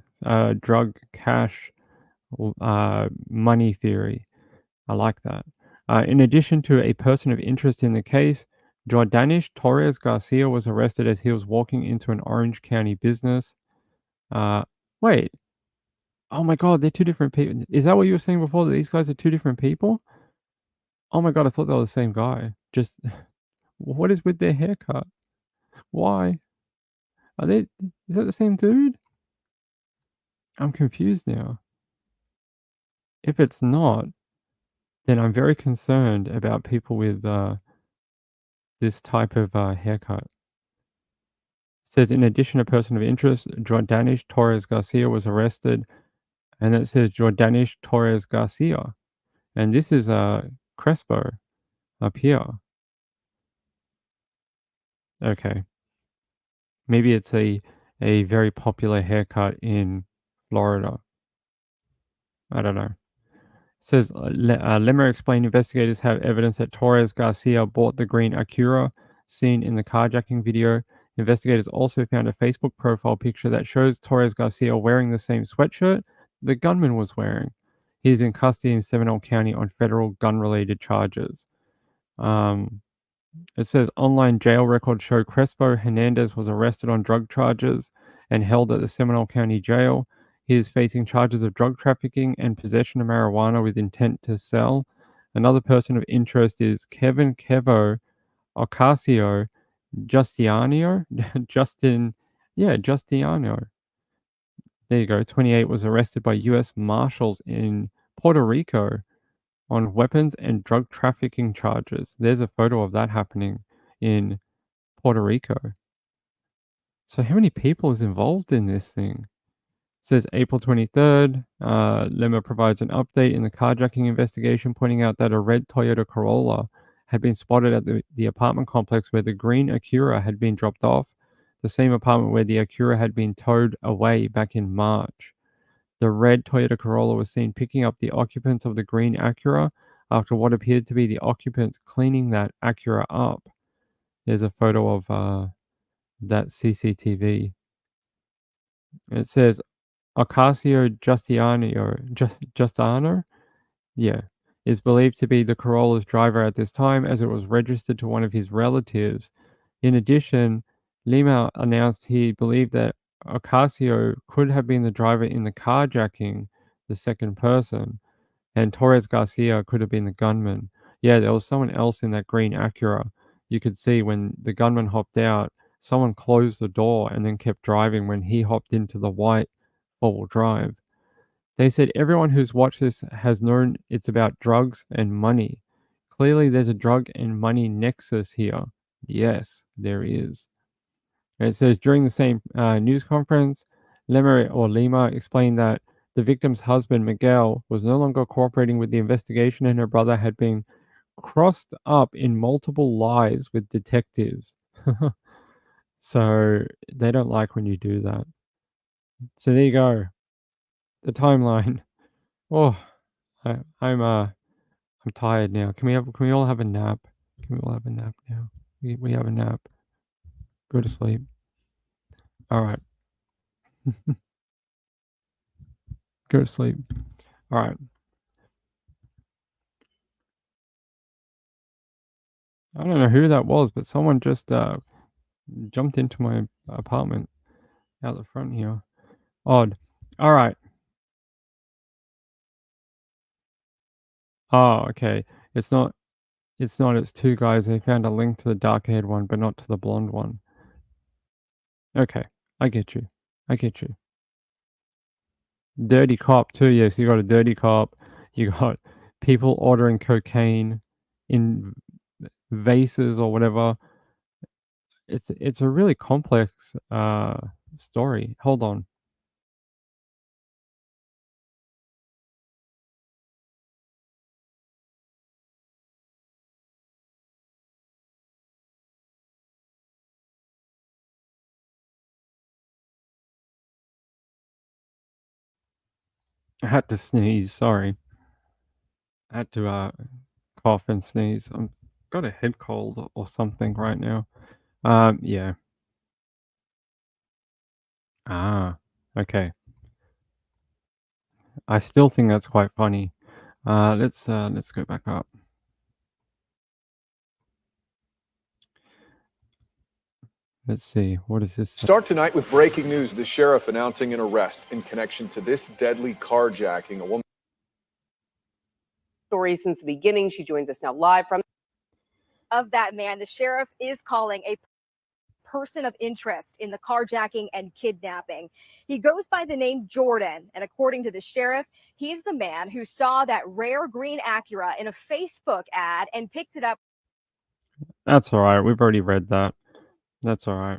cash money theory. I like that. In addition to a person of interest in the case, Jordanish Torres Garcia was arrested as he was walking into an Orange County business. Uh, wait. Oh my god, they're two different people. Is that what you were saying before? That these guys are two different people? Oh my god, I thought they were the same guy. Just what is with their haircut? Why? Are they? Is that the same dude? I'm confused now. If it's not, then I'm very concerned about people with this type of haircut. It says, in addition, a person of interest, Jordanish Torres Garcia, was arrested, and it says Jordanish Torres Garcia, and this is Crespo up here. Okay, maybe it's a very popular haircut in Florida. I don't know. Says Lemmer explained investigators have evidence that Torres Garcia bought the green Acura seen in the carjacking video. Investigators also found a Facebook profile picture that shows Torres Garcia wearing the same sweatshirt the gunman was wearing. He is in custody in Seminole County on federal gun-related charges. It says online jail records show Crespo Hernandez was arrested on drug charges and held at the Seminole County Jail. He is facing charges of drug trafficking and possession of marijuana with intent to sell. Another person of interest is Kevin Kevo Ocasio Justiano. Justiano. There you go. 28 was arrested by U.S. Marshals in Puerto Rico on weapons and drug trafficking charges. There's a photo of that happening in Puerto Rico. So how many people is involved in this thing? It says April 23rd, Lemma provides an update in the carjacking investigation, pointing out that a red Toyota Corolla had been spotted at the apartment complex where the green Acura had been dropped off, the same apartment where the Acura had been towed away back in March. The red Toyota Corolla was seen picking up the occupants of the green Acura after what appeared to be the occupants cleaning that Acura up. There's a photo of that CCTV. It says Ocasio Justino, yeah, is believed to be the Corolla's driver at this time as it was registered to one of his relatives. In addition, Lima announced he believed that Ocasio could have been the driver in the carjacking, the second person, and Torres Garcia could have been the gunman. Yeah, there was someone else in that green Acura. You could see when the gunman hopped out, someone closed the door and then kept driving when he hopped into the white four-wheel drive. They said everyone who's watched this has known it's about drugs and money. Clearly, there's a drug and money nexus here. Yes, there is. And it says during the same news conference, Lima explained that the victim's husband, Miguel, was no longer cooperating with the investigation and her brother had been crossed up in multiple lies with detectives. So they don't like when you do that. So there you go. The timeline. Oh, I'm tired now. Can we all have a nap? Can we all have a nap now? We have a nap. Go to sleep. All right. Go to sleep. All right. I don't know who that was, but someone just jumped into my apartment out the front here. Odd. All right. Oh, okay. It's not. It's not. It's two guys. They found a link to the dark-haired one, but not to the blonde one. Okay, I get you. I get you. Dirty cop too. Yes, you got a dirty cop. You got people ordering cocaine in vases or whatever. It's a really complex story. Hold on. I had to sneeze. Sorry. I had to cough and sneeze. I'm got a head cold or something right now. Yeah. Ah, okay. I still think that's quite funny. Let's go back up. Let's see. What is this? Start tonight with breaking news. The sheriff announcing an arrest in connection to this deadly carjacking. A woman. Story since the beginning. She joins us now live from Of that man, the sheriff is calling a person of interest in the carjacking and kidnapping. He goes by the name Jordan, and according to the sheriff, he's the man who saw that rare green Acura in a Facebook ad and picked it up. That's all right. We've already read that. That's all right.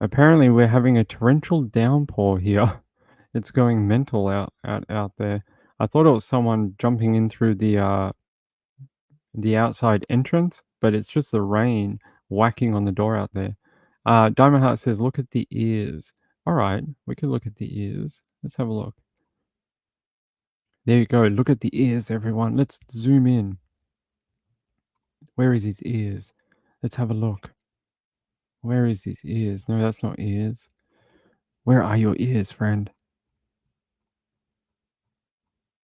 Apparently, we're having a torrential downpour here. It's going mental out there. I thought it was someone jumping in through the outside entrance, but it's just the rain whacking on the door out there. Diamond Heart says, "Look at the ears." All right, we can look at the ears. Let's have a look. There you go. Look at the ears, everyone. Let's zoom in. Where is his ears? Let's have a look. Where is his ears? No, that's not ears. Where are your ears, friend?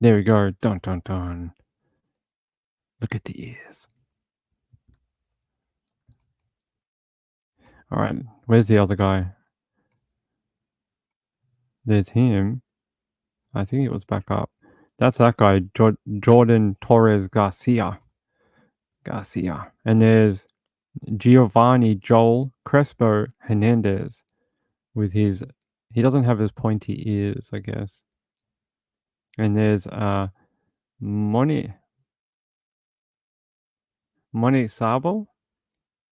There we go. Dun dun dun. Look at the ears. All right. Where's the other guy? There's him. I think it was back up. That's that guy, Jordan Torres Garcia. And there's Giovanni Joel Crespo Hernandez with his. He doesn't have his pointy ears, I guess. And there's Moni Sabo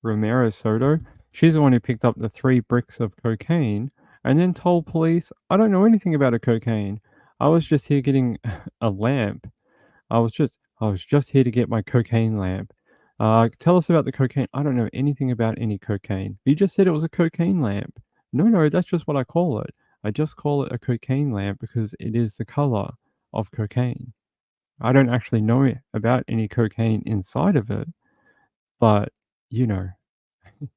Romero Soto. She's the one who picked up the 3 bricks of cocaine and then told police, "I don't know anything about a cocaine. I was just here getting a lamp. I was just here to get my cocaine lamp. Tell us about the cocaine. I don't know anything about any cocaine. You just said it was a cocaine lamp. No, that's just what I call it. I just call it a cocaine lamp because it is the color of cocaine. I don't actually know about any cocaine inside of it, but you know,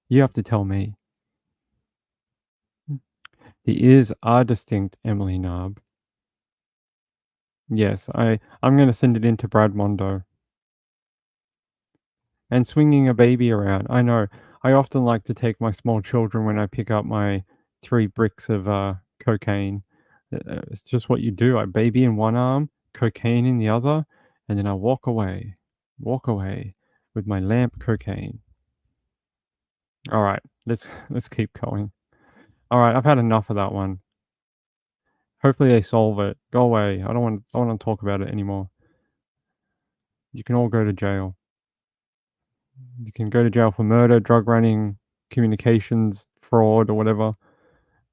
you have to tell me." The ears are distinct, Emily Narb. Yes, I'm going to send it in to Brad Mondo. And swinging a baby around. I know. I often like to take my small children when I pick up my 3 bricks of cocaine. It's just what you do. I baby in one arm, cocaine in the other, and then I walk away with my lamp cocaine. All right, let's keep going. All right, I've had enough of that one. Hopefully they solve it. Go away. I don't want to talk about it anymore. You can all go to jail. You can go to jail for murder, drug running, communications, fraud, or whatever.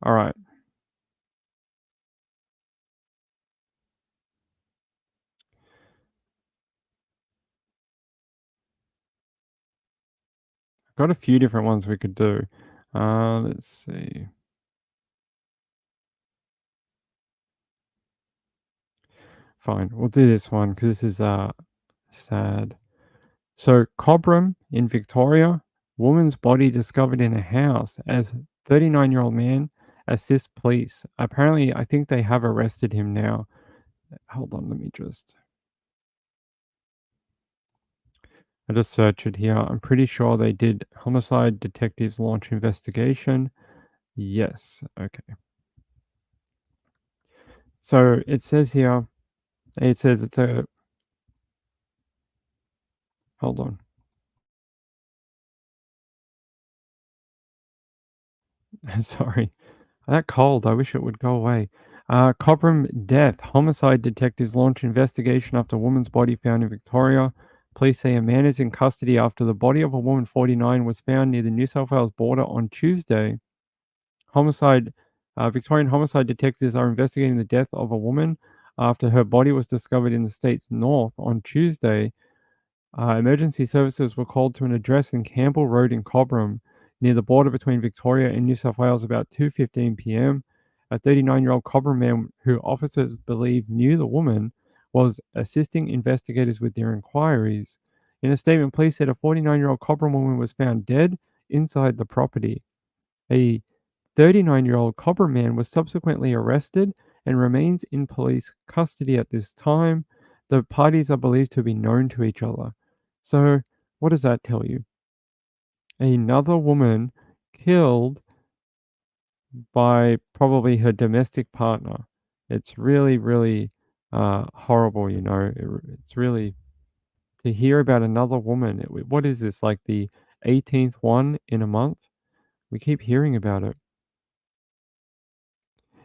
All right. Got a few different ones we could do. Let's see. Fine, we'll do this one because this is sad. So, Cobram in Victoria, woman's body discovered in a house as 39-year-old man assists police. Apparently, I think they have arrested him now. Hold on, let me just. I just search it here. I'm pretty sure they did. Homicide detectives launch investigation. Yes. Okay. So it says here, it's a. Hold on. Sorry. That cold. I wish it would go away. Cobram death. Homicide detectives launch investigation after woman's body found in Victoria. Police say a man is in custody after the body of a woman 49 was found near the New South Wales border on Tuesday. Victorian homicide detectives are investigating the death of a woman after her body was discovered in the state's north on Tuesday. Emergency services were called to an address in Campbell Road in Cobram, near the border between Victoria and New South Wales, about 2:15 p.m. A 39-year-old Cobram man who officers believe knew the woman was assisting investigators with their inquiries. In a statement, police said a 49-year-old Cobram woman was found dead inside the property. A 39-year-old Cobram man was subsequently arrested and remains in police custody at this time. The parties are believed to be known to each other. So, what does that tell you? Another woman killed by probably her domestic partner. It's really, really horrible, you know. It's really to hear about another woman. What is this, like the 18th one in a month? We keep hearing about it.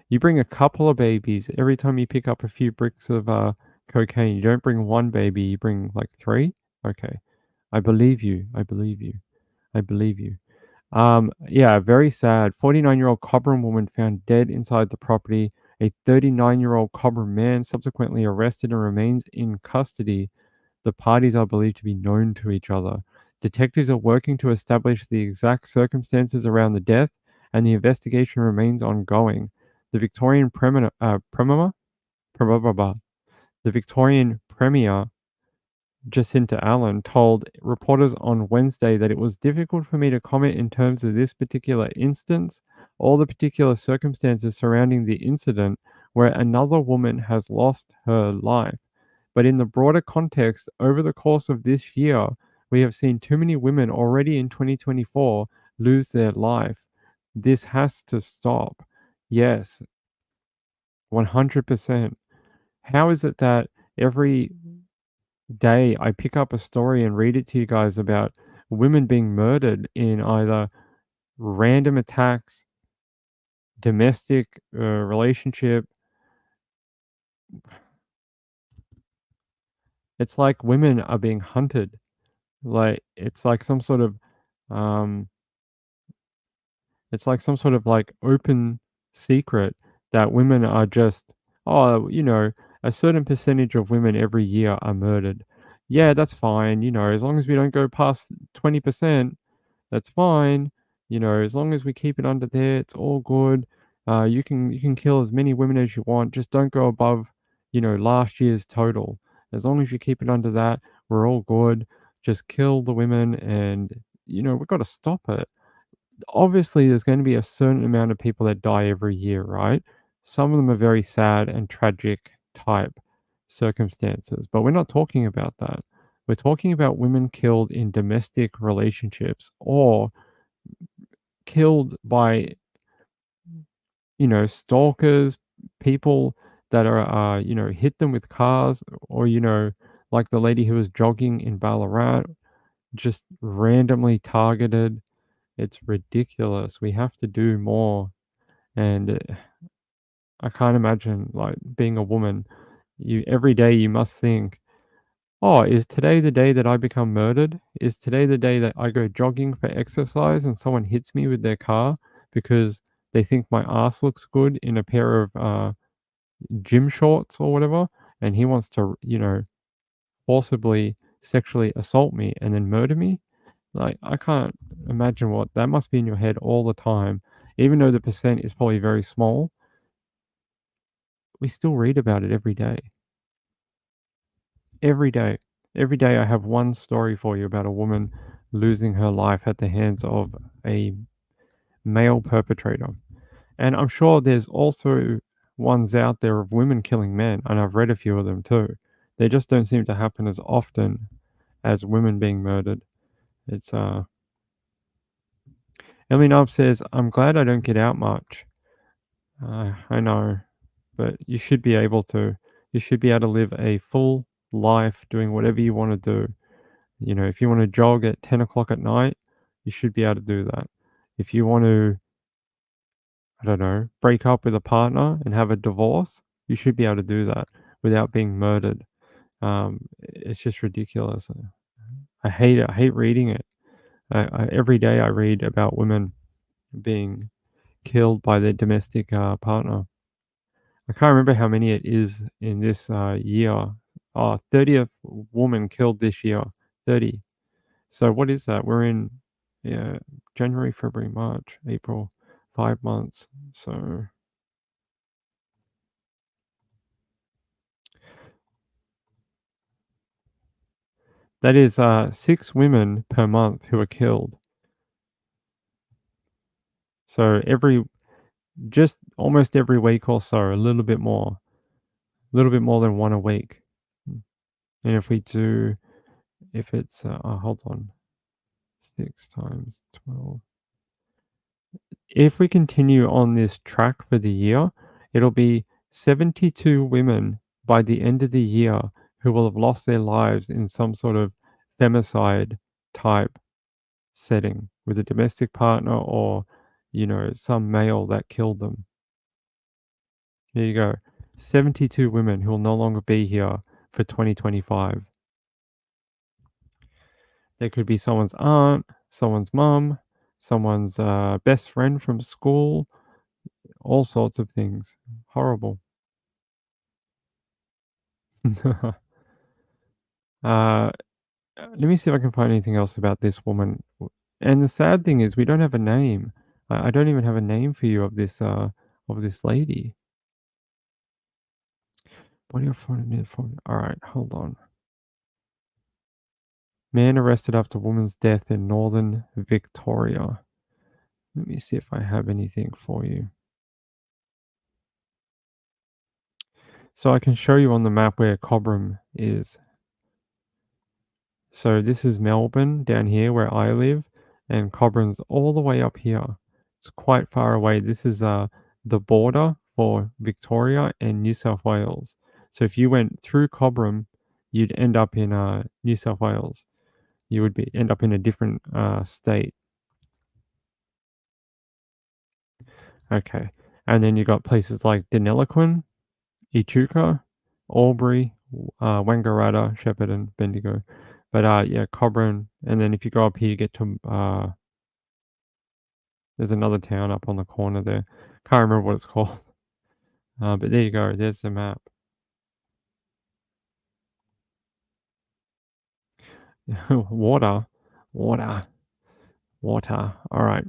You bring a couple of babies every time you pick up a few bricks of cocaine. You don't bring one baby, you bring like 3? Okay. I believe you. I believe you. I believe you. Yeah, very sad. 49-year-old Cobram woman found dead inside the property. A 39-year-old Cobram man subsequently arrested and remains in custody. The parties are believed to be known to each other. Detectives are working to establish the exact circumstances around the death, and the investigation remains ongoing. The Victorian the Victorian Premier Jacinta Allen told reporters on Wednesday that it was difficult for me to comment in terms of this particular instance or the particular circumstances surrounding the incident where another woman has lost her life. But in the broader context, over the course of this year, we have seen too many women already in 2024 lose their life. This has to stop. Yes, 100%. How is it that every day I pick up a story and read it to you guys about women being murdered in either random attacks, domestic relationship? It's like women are being hunted. Like it's like some sort of um it's like some sort of like open secret that women are just, oh, you know, a certain percentage of women every year are murdered. Yeah, that's fine, you know, as long as we don't go past 20%, that's fine. You know, as long as we keep it under there, it's all good. You can kill as many women as you want. Just don't go above, you know, last year's total. As long as you keep it under that, we're all good. Just kill the women, and you know we've got to stop it. Obviously, there's going to be a certain amount of people that die every year, right? Some of them are very sad and tragic type circumstances, but we're not talking about that. We're talking about women killed in domestic relationships or killed by, you know, stalkers, people that are, you know, hit them with cars, or, you know, like the lady who was jogging in Ballarat, just randomly targeted. It's ridiculous. We have to do more. And I can't imagine like being a woman. You every day you must think, oh, is today the day that I become murdered? Is today the day that I go jogging for exercise and someone hits me with their car because they think my ass looks good in a pair of gym shorts or whatever, and he wants to, you know, forcibly sexually assault me and then murder me? Like, I can't imagine what that must be in your head all the time. Even though the percent is probably very small, we still read about it every day. Every day. Every day I have one story for you about a woman losing her life at the hands of a male perpetrator. And I'm sure there's also ones out there of women killing men, and I've read a few of them too. They just don't seem to happen as often as women being murdered. It's Emily Knob says, I'm glad I don't get out much. I know, but you should be able to. You should be able to live a full life doing whatever you want to do. You know, if you want to jog at 10 o'clock at night, you should be able to do that. If you want to, I don't know, break up with a partner and have a divorce, you should be able to do that without being murdered. It's just ridiculous. I hate it. I hate reading it. Every day I read about women being killed by their domestic partner. I can't remember how many it is in this year. 30th woman killed this year. 30. So what is that? We're in January, February, March, April, 5 months. So that is 6 women per month who are killed. So just almost every week or so, a little bit more than one a week. And if it's, hold on, 6 times 12. If we continue on this track for the year, it'll be 72 women by the end of the year who will have lost their lives in some sort of femicide type setting with a domestic partner or, some male that killed them. There you go. 72 women who will no longer be here for 2025. They could be someone's aunt, someone's mum, someone's best friend from school, all sorts of things. Horrible. Let me see if I can find anything else about this woman. And the sad thing is, we don't have a name. I don't even have a name for you of this lady. Body of all right, hold on. Man arrested after woman's death in northern Victoria. Let me see if I have anything for you. So I can show you on the map where Cobram is. So this is Melbourne down here where I live, and Cobram's all the way up here. It's quite far away. This is the border for Victoria and New South Wales. So if you went through Cobram, you'd end up in New South Wales. You would end up in a different state. Okay, and then you got places like Deniliquin, Echuca, Albury, Wangaratta, Shepparton, Bendigo. But yeah, Cobram, and then if you go up here, you get to there's another town up on the corner there. Can't remember what it's called. But there you go. There's the map. Water. All right.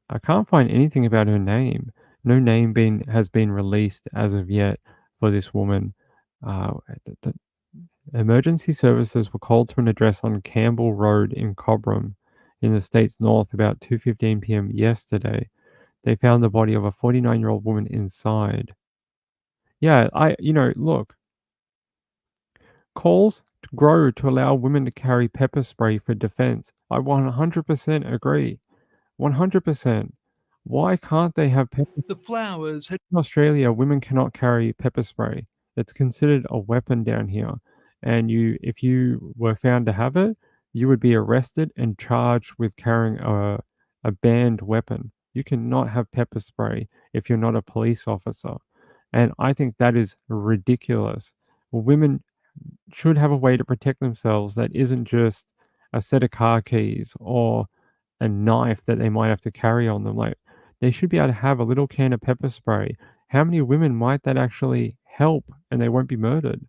I can't find anything about her name. No name has been released as of yet for this woman. Emergency services were called to an address on Campbell Road in Cobram in the state's north about 2:15 p.m. yesterday. They found the body of a 49-year-old woman inside. Yeah, look. Calls grow to allow women to carry pepper spray for defense. I 100% agree. 100%. Why can't they have pepper? The flowers had In Australia, women cannot carry pepper spray. It's considered a weapon down here. And if you were found to have it, you would be arrested and charged with carrying a banned weapon. You cannot have pepper spray if you're not a police officer. And I think that is ridiculous. Women should have a way to protect themselves that isn't just a set of car keys or a knife that they might have to carry on them. Like, they should be able to have a little can of pepper spray. How many women might that actually help and they won't be murdered?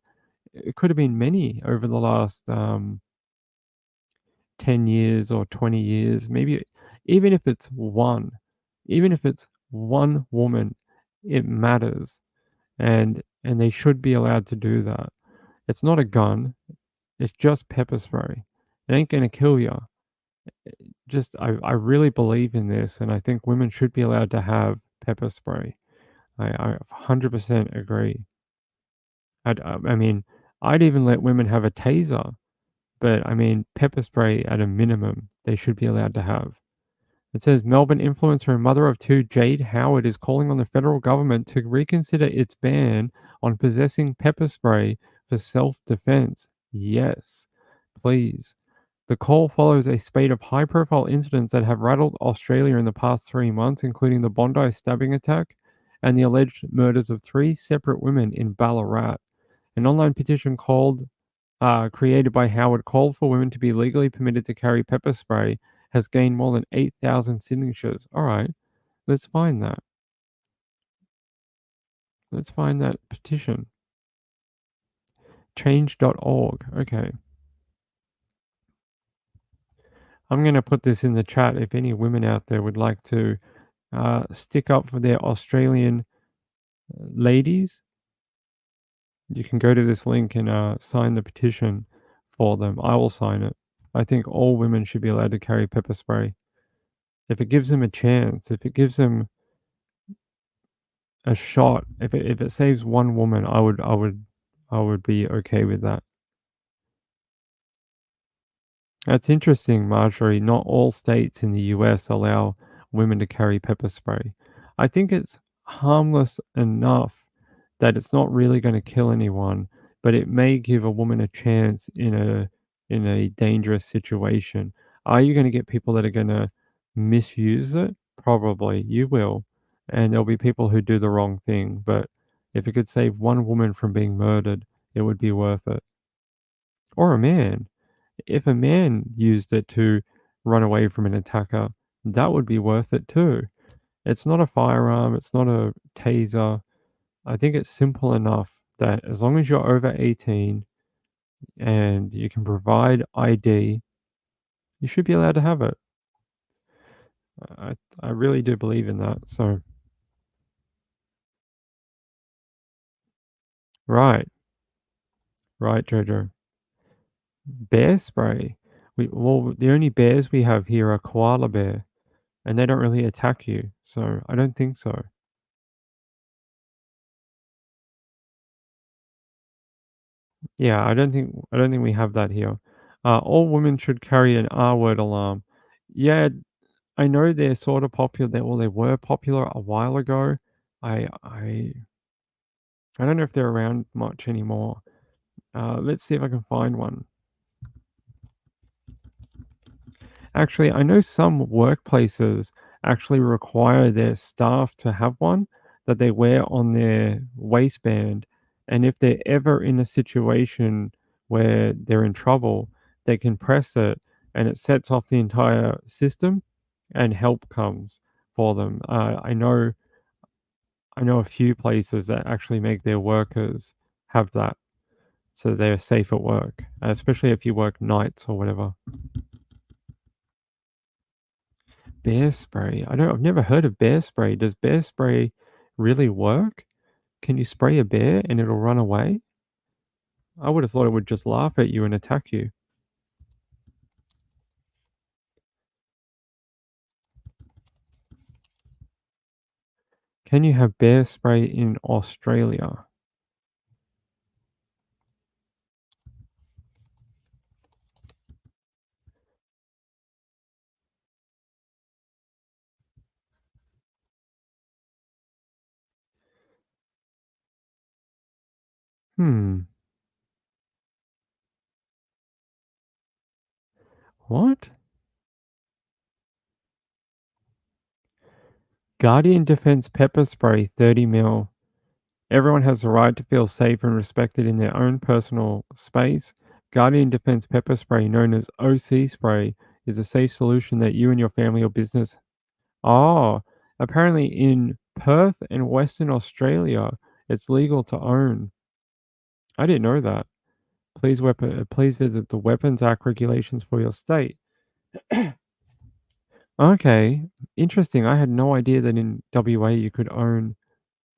It could have been many over the last 10 years or 20 years. Maybe even if it's one woman, it matters. And they should be allowed to do that. It's not a gun. It's just pepper spray. It ain't gonna kill you. I really believe in this, and I think women should be allowed to have pepper spray. I 100% agree. I mean, I'd even let women have a taser, but I mean, pepper spray at a minimum, they should be allowed to have. It says Melbourne influencer and mother of two Jade Howard is calling on the federal government to reconsider its ban on possessing pepper spray for self-defense. Yes, please. The call follows a spate of high-profile incidents that have rattled Australia in the past 3 months, including the Bondi stabbing attack and the alleged murders of 3 separate women in Ballarat. An online petition created by Howard called for women to be legally permitted to carry pepper spray has gained more than 8,000 signatures. All right, let's find that. Let's find that petition. Change.org. Okay. I'm going to put this in the chat if any women out there would like to stick up for their Australian ladies. You can go to this link and sign the petition for them. I will sign it. I think all women should be allowed to carry pepper spray. If it gives them a chance, if it gives them a shot, if it saves one woman, I would be okay with that. That's interesting, Marjorie. Not all states in the US allow women to carry pepper spray. I think it's harmless enough that it's not really going to kill anyone, but it may give a woman a chance in a dangerous situation. Are you going to get people that are going to misuse it? Probably. You will. And there'll be people who do the wrong thing, but if it could save one woman from being murdered, it would be worth it. Or a man. If a man used it to run away from an attacker, that would be worth it too. It's not a firearm, it's not a taser. I think it's simple enough that as long as you're over 18 and you can provide ID, you should be allowed to have it. I really do believe in that. So, right, right, Jojo. Bear spray. The only bears we have here are koala bear, and they don't really attack you. So I don't think so. Yeah, I don't think we have that here. All women should carry an R-word alarm. Yeah, I know they're sort of popular. They were popular a while ago. I don't know if they're around much anymore. Let's see if I can find one. Actually, I know some workplaces actually require their staff to have one that they wear on their waistband. And if they're ever in a situation where they're in trouble, they can press it and it sets off the entire system and help comes for them. I know a few places that actually make their workers have that so they're safe at work, especially if you work nights or whatever. Bear spray. I've never heard of bear spray. Does bear spray really work? Can you spray a bear and it'll run away? I would have thought it would just laugh at you and attack you. Can you have bear spray in Australia? Hmm. What? Guardian Defense pepper spray 30 mil. Everyone has the right to feel safe and respected in their own personal space. Guardian Defense pepper spray, known as OC spray, is a safe solution that you and your family or business. Oh, apparently in Perth and Western Australia, it's legal to own. I didn't know that. Please visit the Weapons Act regulations for your state. Okay, interesting. I had no idea that in WA you could own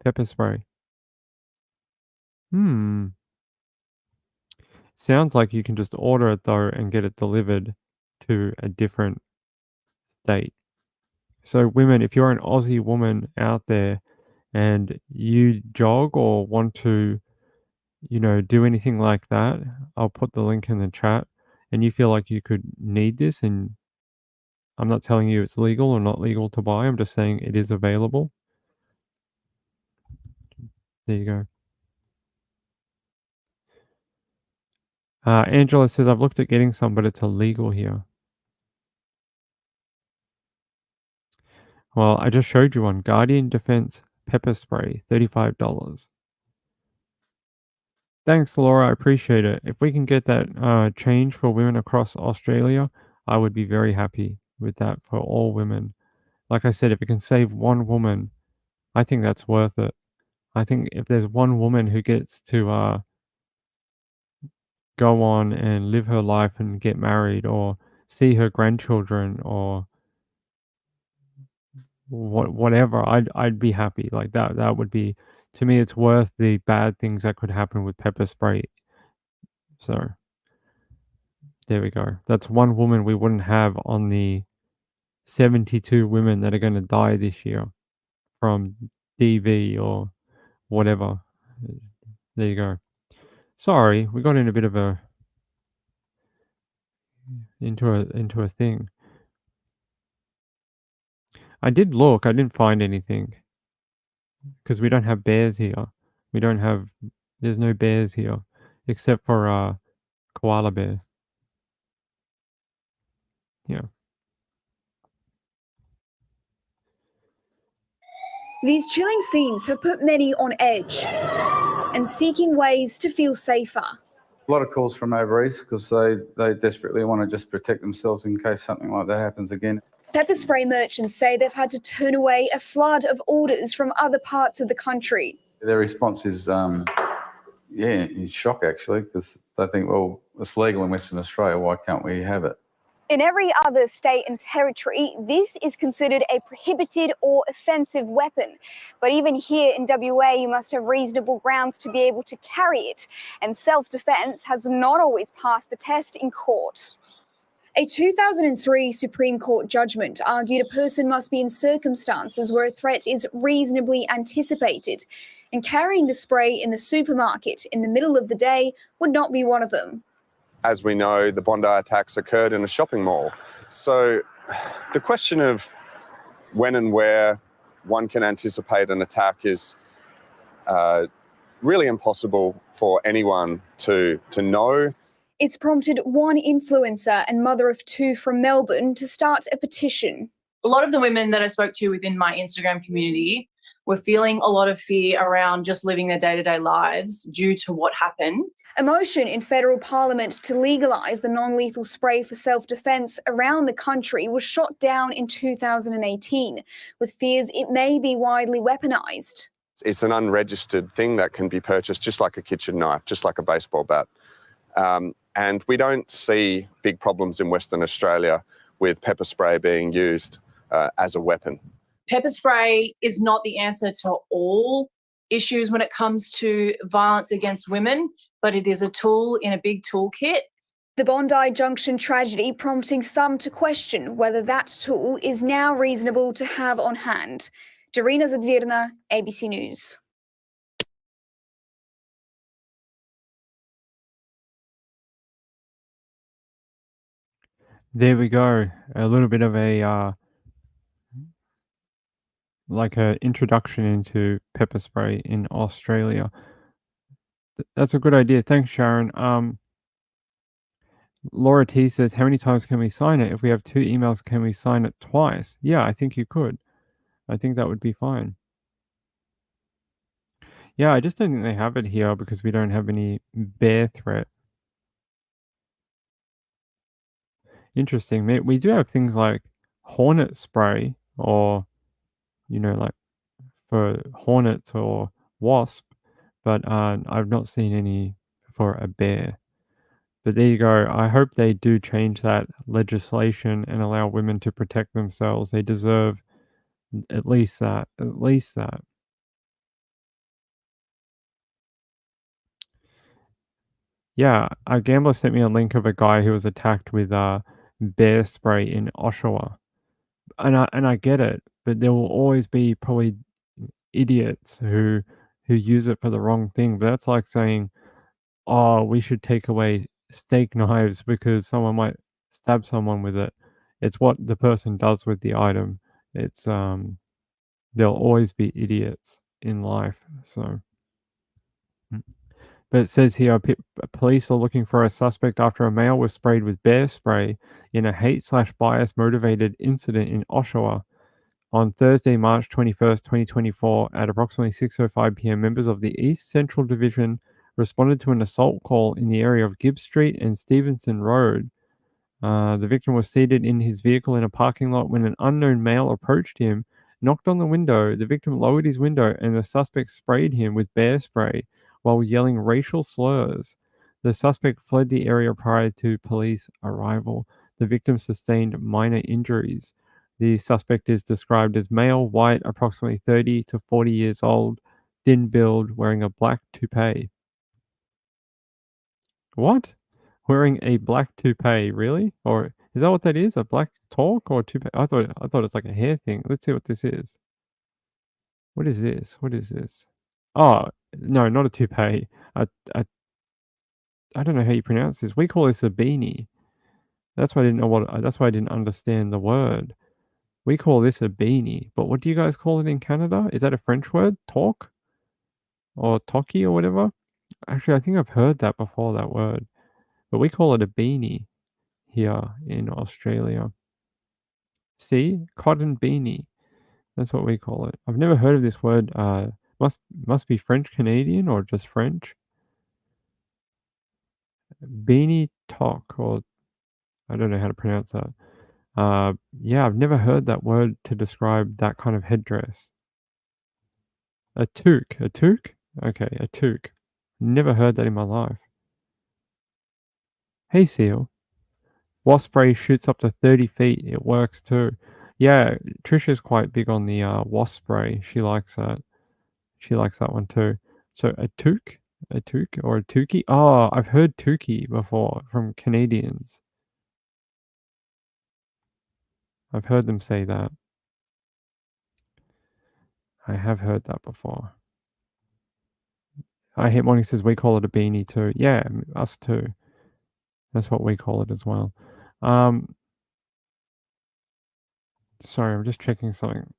pepper spray. Hmm. Sounds like you can just order it though and get it delivered to a different state. So women, if you're an Aussie woman out there and you jog or want to, do anything like that, I'll put the link in the chat, and you feel like you could need this, and I'm not telling you it's legal or not legal to buy, I'm just saying it is available. There you go. Angela says, I've looked at getting some, but it's illegal here. Well, I just showed you one. Guardian Defense pepper spray, $35. Thanks, Laura. I appreciate it. If we can get that change for women across Australia, I would be very happy with that for all women. Like I said, if it can save one woman, I think that's worth it. I think if there's one woman who gets to go on and live her life and get married or see her grandchildren or whatever, I'd be happy. Like that would be, to me, it's worth the bad things that could happen with pepper spray. So there we go. That's one woman we wouldn't have on the 72 women that are going to die this year from DV or whatever. There you go. Sorry, we got in a bit of into a thing. I did look. I didn't find anything because we don't have bears here. There's no bears here except for koala bear. Yeah. These chilling scenes have put many on edge and seeking ways to feel safer. A lot of calls from over east because they desperately want to just protect themselves in case something like that happens again. Pepper spray merchants say they've had to turn away a flood of orders from other parts of the country. Their response is, in shock actually, because they think, well, it's legal in Western Australia, why can't we have it? In every other state and territory, this is considered a prohibited or offensive weapon. But even here in WA, you must have reasonable grounds to be able to carry it. And self-defense has not always passed the test in court. A 2003 Supreme Court judgment argued a person must be in circumstances where a threat is reasonably anticipated, and carrying the spray in the supermarket in the middle of the day would not be one of them. As we know, the Bondi attacks occurred in a shopping mall. So the question of when and where one can anticipate an attack is really impossible for anyone to know. It's prompted one influencer and mother of two from Melbourne to start a petition. A lot of the women that I spoke to within my Instagram community were feeling a lot of fear around just living their day-to-day lives due to what happened. A motion in federal parliament to legalise the non-lethal spray for self-defence around the country was shot down in 2018, with fears it may be widely weaponised. It's an unregistered thing that can be purchased just like a kitchen knife, just like a baseball bat. And we don't see big problems in Western Australia with pepper spray being used as a weapon. Pepper spray is not the answer to all issues when it comes to violence against women, but it is a tool in a big toolkit. The Bondi Junction tragedy prompting some to question whether that tool is now reasonable to have on hand. Darina Zadvirna, ABC News. There we go. A little bit of a like an introduction into pepper spray in Australia. That's a good idea. Thanks, Sharon. Laura T says, how many times can we sign it? If we have 2 emails, can we sign it twice? Yeah, I think you could. I think that would be fine. Yeah, I just don't think they have it here because we don't have any bear threat. Interesting. We do have things like hornet spray or, like for hornets or wasp, but I've not seen any for a bear. But there you go. I hope they do change that legislation and allow women to protect themselves. They deserve at least that. At least that. Yeah, a gambler sent me a link of a guy who was attacked with bear spray in Oshawa, and I get it, but there will always be probably idiots who use it for the wrong thing. But that's like saying, "Oh, we should take away steak knives because someone might stab someone with it." It's what the person does with the item. It's there'll always be idiots in life. So. But it says here, police are looking for a suspect after a male was sprayed with bear spray in a hate/bias motivated incident in Oshawa. On Thursday, March 21st, 2024, at approximately 6:05 p.m., members of the East Central Division responded to an assault call in the area of Gibbs Street and Stevenson Road. The victim was seated in his vehicle in a parking lot when an unknown male approached him, knocked on the window. The victim lowered his window and the suspect sprayed him with bear spray while yelling racial slurs. The suspect fled the area prior to police arrival. The victim sustained minor injuries. The suspect is described as male, white, approximately 30 to 40 years old, thin build, wearing a black toupee. What? Wearing a black toupee, really? Or is that what that is? A black talk or toupee? I thought it's like a hair thing. Let's see what this is. What is this? What is this? Oh, no, not a toupee. A, a I don't know how you pronounce this. We call this a beanie. That's why I didn't know what. That's why I didn't understand the word. We call this a beanie. But what do you guys call it in Canada? Is that a French word? Talk or talkie or whatever? Actually, I think I've heard that before. That word, but we call it a beanie here in Australia. See, cotton beanie. That's what we call it. I've never heard of this word. Must be French Canadian or just French. Beanie talk, or I don't know how to pronounce that. Yeah, I've never heard that word to describe that kind of headdress. A toque, a toque? Okay, a toque. Never heard that in my life. Hey, Seal. Wasp spray shoots up to 30 feet. It works too. Yeah, Trisha's quite big on the wasp spray. She likes that. She likes that one too. So a toque or a tukey? Oh, I've heard tukey before from Canadians. I've heard them say that. I have heard that before. I hate morning says we call it a beanie too. Yeah, us too. That's what we call it as well. Sorry, I'm just checking something.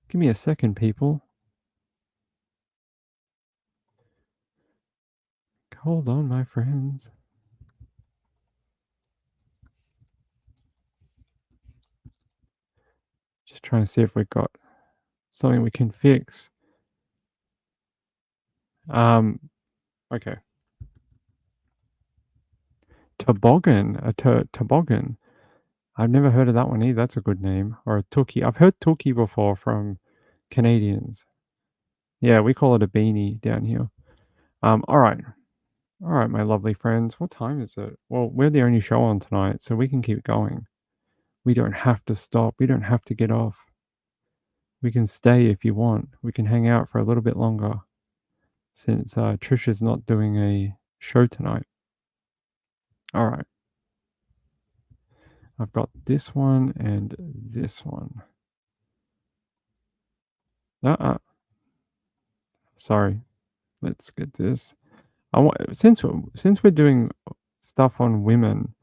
Give me a second, people. Hold on, my friends. Just trying to see if we've got something we can fix. Okay. Toboggan, toboggan. I've never heard of that one either. That's a good name. Or a tookie. I've heard tookie before from Canadians. Yeah, we call it a beanie down here. All right. All right, my lovely friends. What time is it? Well, we're the only show on tonight, so we can keep going. We don't have to stop. We don't have to get off. We can stay if you want. We can hang out for a little bit longer since Trisha's not doing a show tonight. All right. I've got this one and this one. Sorry. Let's get this. Since we're doing stuff on women,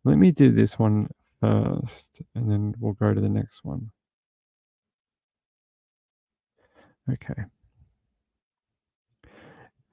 let me do this one first, and then we'll go to the next one. Okay.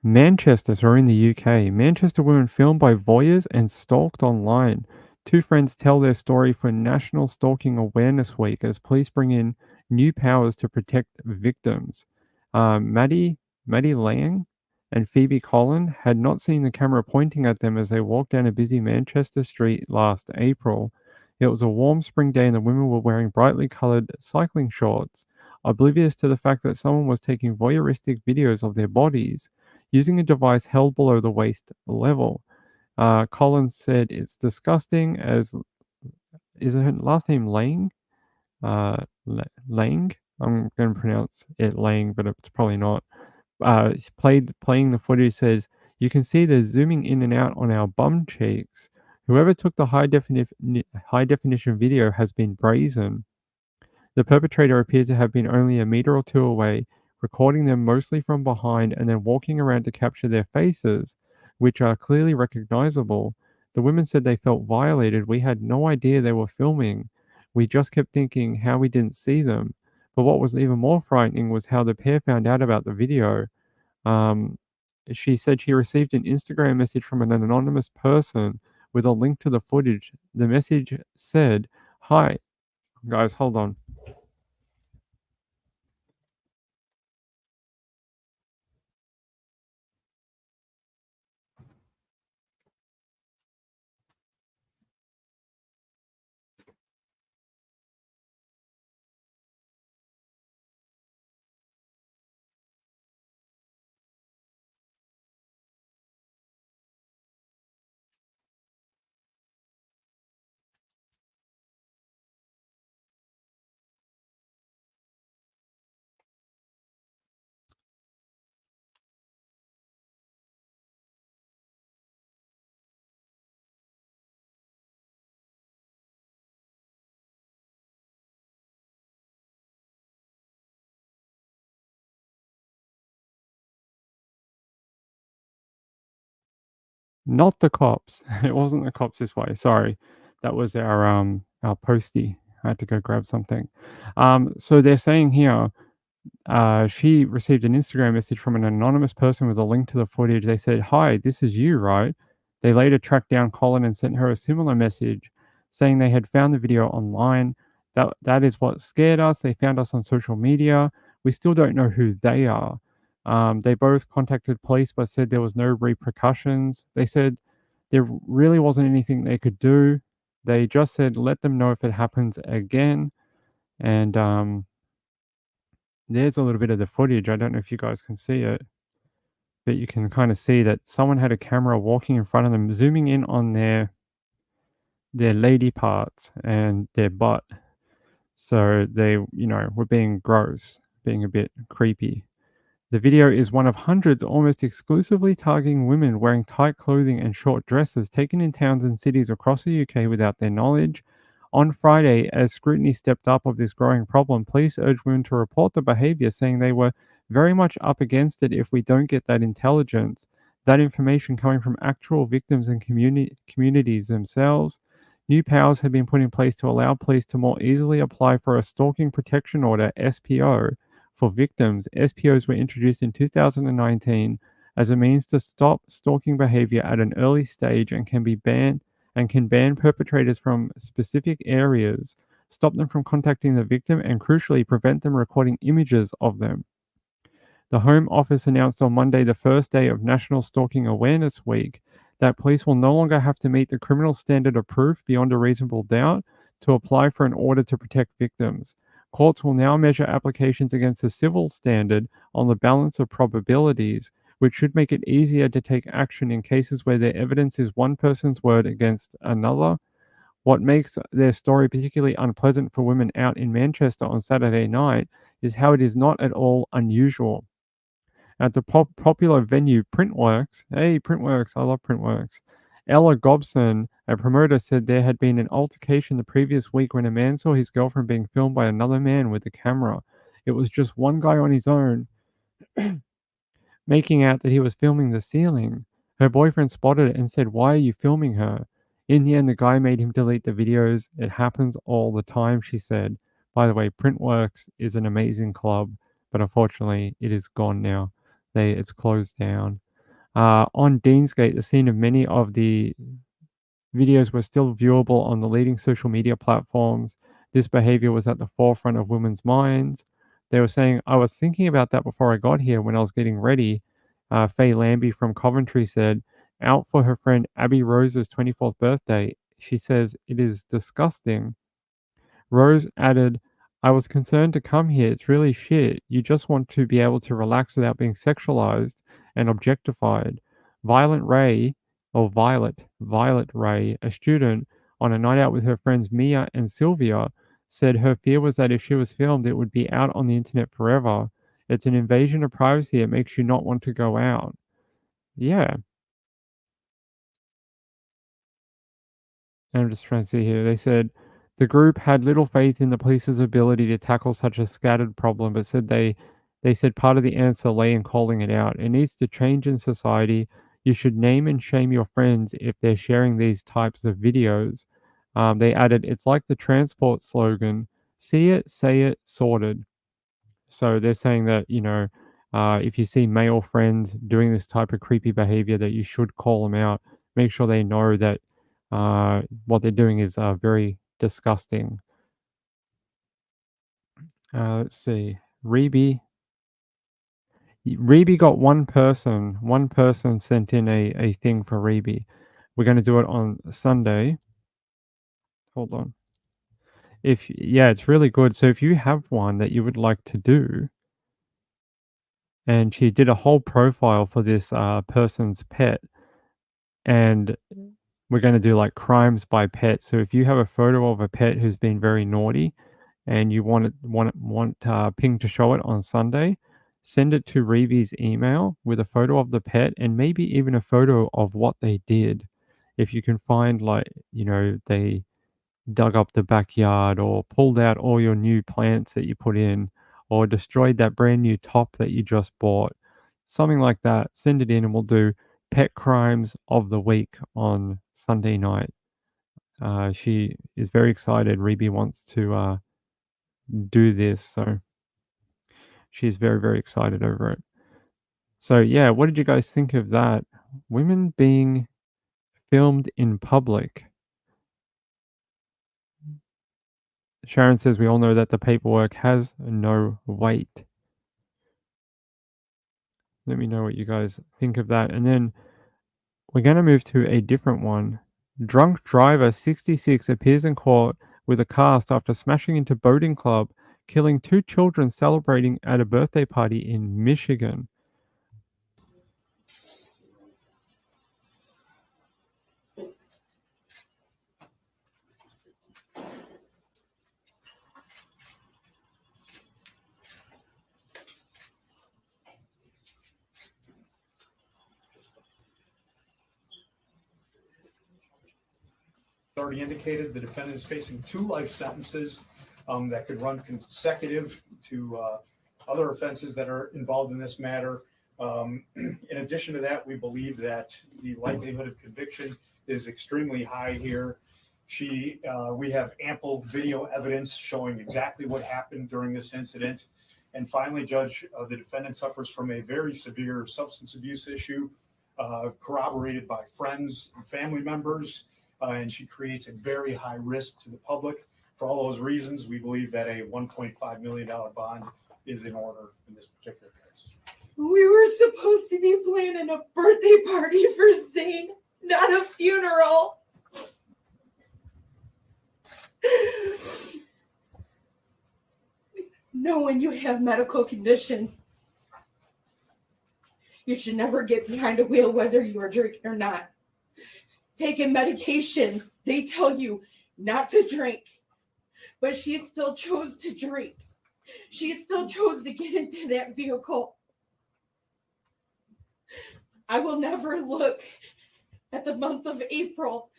Manchester, so we're in the UK. Manchester women filmed by voyeurs and stalked online. Two friends tell their story for National Stalking Awareness Week as police bring in new powers to protect victims. Maddie Lang and Phoebe Collin had not seen the camera pointing at them as they walked down a busy Manchester street last April. It was a warm spring day and the women were wearing brightly coloured cycling shorts, oblivious to the fact that someone was taking voyeuristic videos of their bodies using a device held below the waist level. Collins said it's disgusting as... Is her last name Lang? Lang? I'm going to pronounce it Lang, but it's probably not. Playing the footage says, You can see they're zooming in and out on our bum cheeks. Whoever took the high definition video has been brazen. The perpetrator appeared to have been only a meter or two away, recording them mostly from behind and then walking around to capture their faces, which are clearly recognizable. The women said they felt violated. We had no idea they were filming. We just kept thinking how we didn't see them. But what was even more frightening was how the pair found out about the video. Um, she said she received an Instagram message from an anonymous person with a link to the footage. The message said, "Hi, guys, hold on." Not the cops. It wasn't the cops this way. Sorry. That was our postie. I had to go grab something. So they're saying here, she received an Instagram message from an anonymous person with a link to the footage. They said, "Hi, this is you, right?" They later tracked down Colin and sent her a similar message saying they had found the video online. That is what scared us. They found us on social media. We still don't know who they are. They both contacted police but said there was no repercussions. They said there really wasn't anything they could do. They just said, let them know if it happens again. And there's a little bit of the footage. I don't know if you guys can see it, but you can kind of see that someone had a camera walking in front of them, zooming in on their lady parts and their butt. So they, were being gross, being a bit creepy. The video is one of hundreds almost exclusively targeting women wearing tight clothing and short dresses taken in towns and cities across the UK without their knowledge. On Friday, as scrutiny stepped up of this growing problem, police urged women to report the behavior, saying they were very much up against it if we don't get that intelligence, that information coming from actual victims and communities themselves. New powers had been put in place to allow police to more easily apply for a Stalking Protection Order, SPO, for victims. SPOs were introduced in 2019 as a means to stop stalking behavior at an early stage and can ban perpetrators from specific areas, stop them from contacting the victim, and crucially prevent them recording images of them. The Home Office announced on Monday, the first day of National Stalking Awareness Week, that police will no longer have to meet the criminal standard of proof beyond a reasonable doubt to apply for an order to protect victims. Courts will now measure applications against the civil standard on the balance of probabilities, which should make it easier to take action in cases where their evidence is one person's word against another. What makes their story particularly unpleasant for women out in Manchester on Saturday night is how it is not at all unusual. At the popular venue Printworks, hey, Printworks, I love Printworks, Ella Gobson, a promoter, said there had been an altercation the previous week when a man saw his girlfriend being filmed by another man with a camera. It was just one guy on his own, making out that he was filming the ceiling. Her boyfriend spotted it and said, "Why are you filming her?" In the end, the guy made him delete the videos. It happens all the time, she said. By the way, Printworks is an amazing club, but unfortunately, it is gone now. It's closed down. On Deansgate, the scene of many of the videos were still viewable on the leading social media platforms. This behavior was at the forefront of women's minds. They were saying, "I was thinking about that before I got here when I was getting ready." Faye Lambie from Coventry said, out for her friend Abby Rose's 24th birthday. She says, "It is disgusting." Rose added, "I was concerned to come here. It's really shit. You just want to be able to relax without being sexualized and objectified." Violet Ray, Violet Ray, a student on a night out with her friends Mia and Sylvia, said her fear was that if she was filmed, it would be out on the internet forever. It's an invasion of privacy. It makes you not want to go out. Yeah. And I'm just trying to see here. They said the group had little faith in the police's ability to tackle such a scattered problem, but said they said part of the answer lay in calling it out. It needs to change in society. You should name and shame your friends if they're sharing these types of videos. They added, it's like the transport slogan: see it, say it, sorted. So they're saying that, if you see male friends doing this type of creepy behavior, that you should call them out. Make sure they know that what they're doing is very disgusting. Let's see. Reby got one person. One person sent in a thing for Reby. We're going to do it on Sunday. Hold on. Yeah, it's really good. So if you have one that you would like to do, and she did a whole profile for this person's pet, and we're going to do like crimes by pet. So if you have a photo of a pet who's been very naughty, and you want Ping to show it on Sunday, send it to Reevy's email with a photo of the pet and maybe even a photo of what they did. If you can find, like, they dug up the backyard or pulled out all your new plants that you put in or destroyed that brand new top that you just bought, something like that, send it in and we'll do pet crimes of the week on Sunday night. She is very excited. Reeby wants to do this, so she's very, very excited over it. So yeah, what did you guys think of that? Women being filmed in public. Sharon says we all know that the paperwork has no weight. Let me know what you guys think of that. And then we're going to move to a different one. Drunk driver 66 appears in court with a cast after smashing into boating club, killing 2 children celebrating at a birthday party in Michigan. Already indicated the defendant is facing 2 life sentences that could run consecutive to other offenses that are involved in this matter. In addition to that, we believe that the likelihood of conviction is extremely high here. We have ample video evidence showing exactly what happened during this incident. And finally, Judge, the defendant suffers from a very severe substance abuse issue, corroborated by friends and family members. And she creates a very high risk to the public. For all those reasons, we believe that a $1.5 million bond is in order in this particular case. We were supposed to be planning a birthday party for Zane, not a funeral. Knowing you have medical conditions, you should never get behind a wheel whether you are drinking or not. Taking medications, they tell you not to drink, but she still chose to drink. She still chose to get into that vehicle. I will never look at the month of April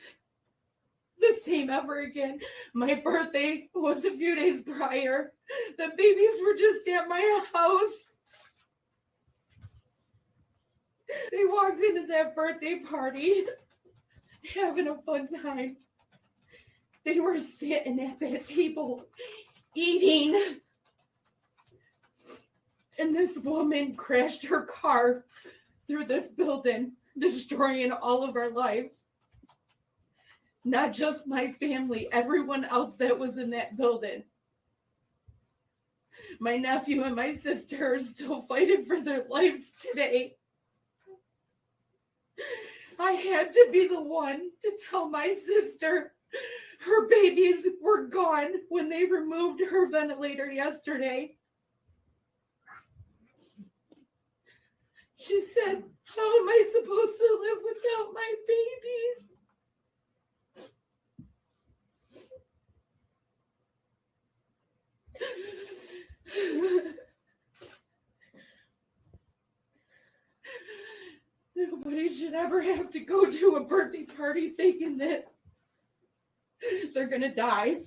the same ever again. My birthday was a few days prior. The babies were just at my house. They walked into that birthday party having a fun time. They were sitting at that table eating, and this woman crashed her car through this building, destroying all of our lives. Not just my family, everyone else that was in that building. My nephew and my sister are still fighting for their lives today. I had to be the one to tell my sister her babies were gone when they removed her ventilator yesterday. She said, "How am I supposed to live without my babies?" Nobody should ever have to go to a birthday party thinking that they're going to die.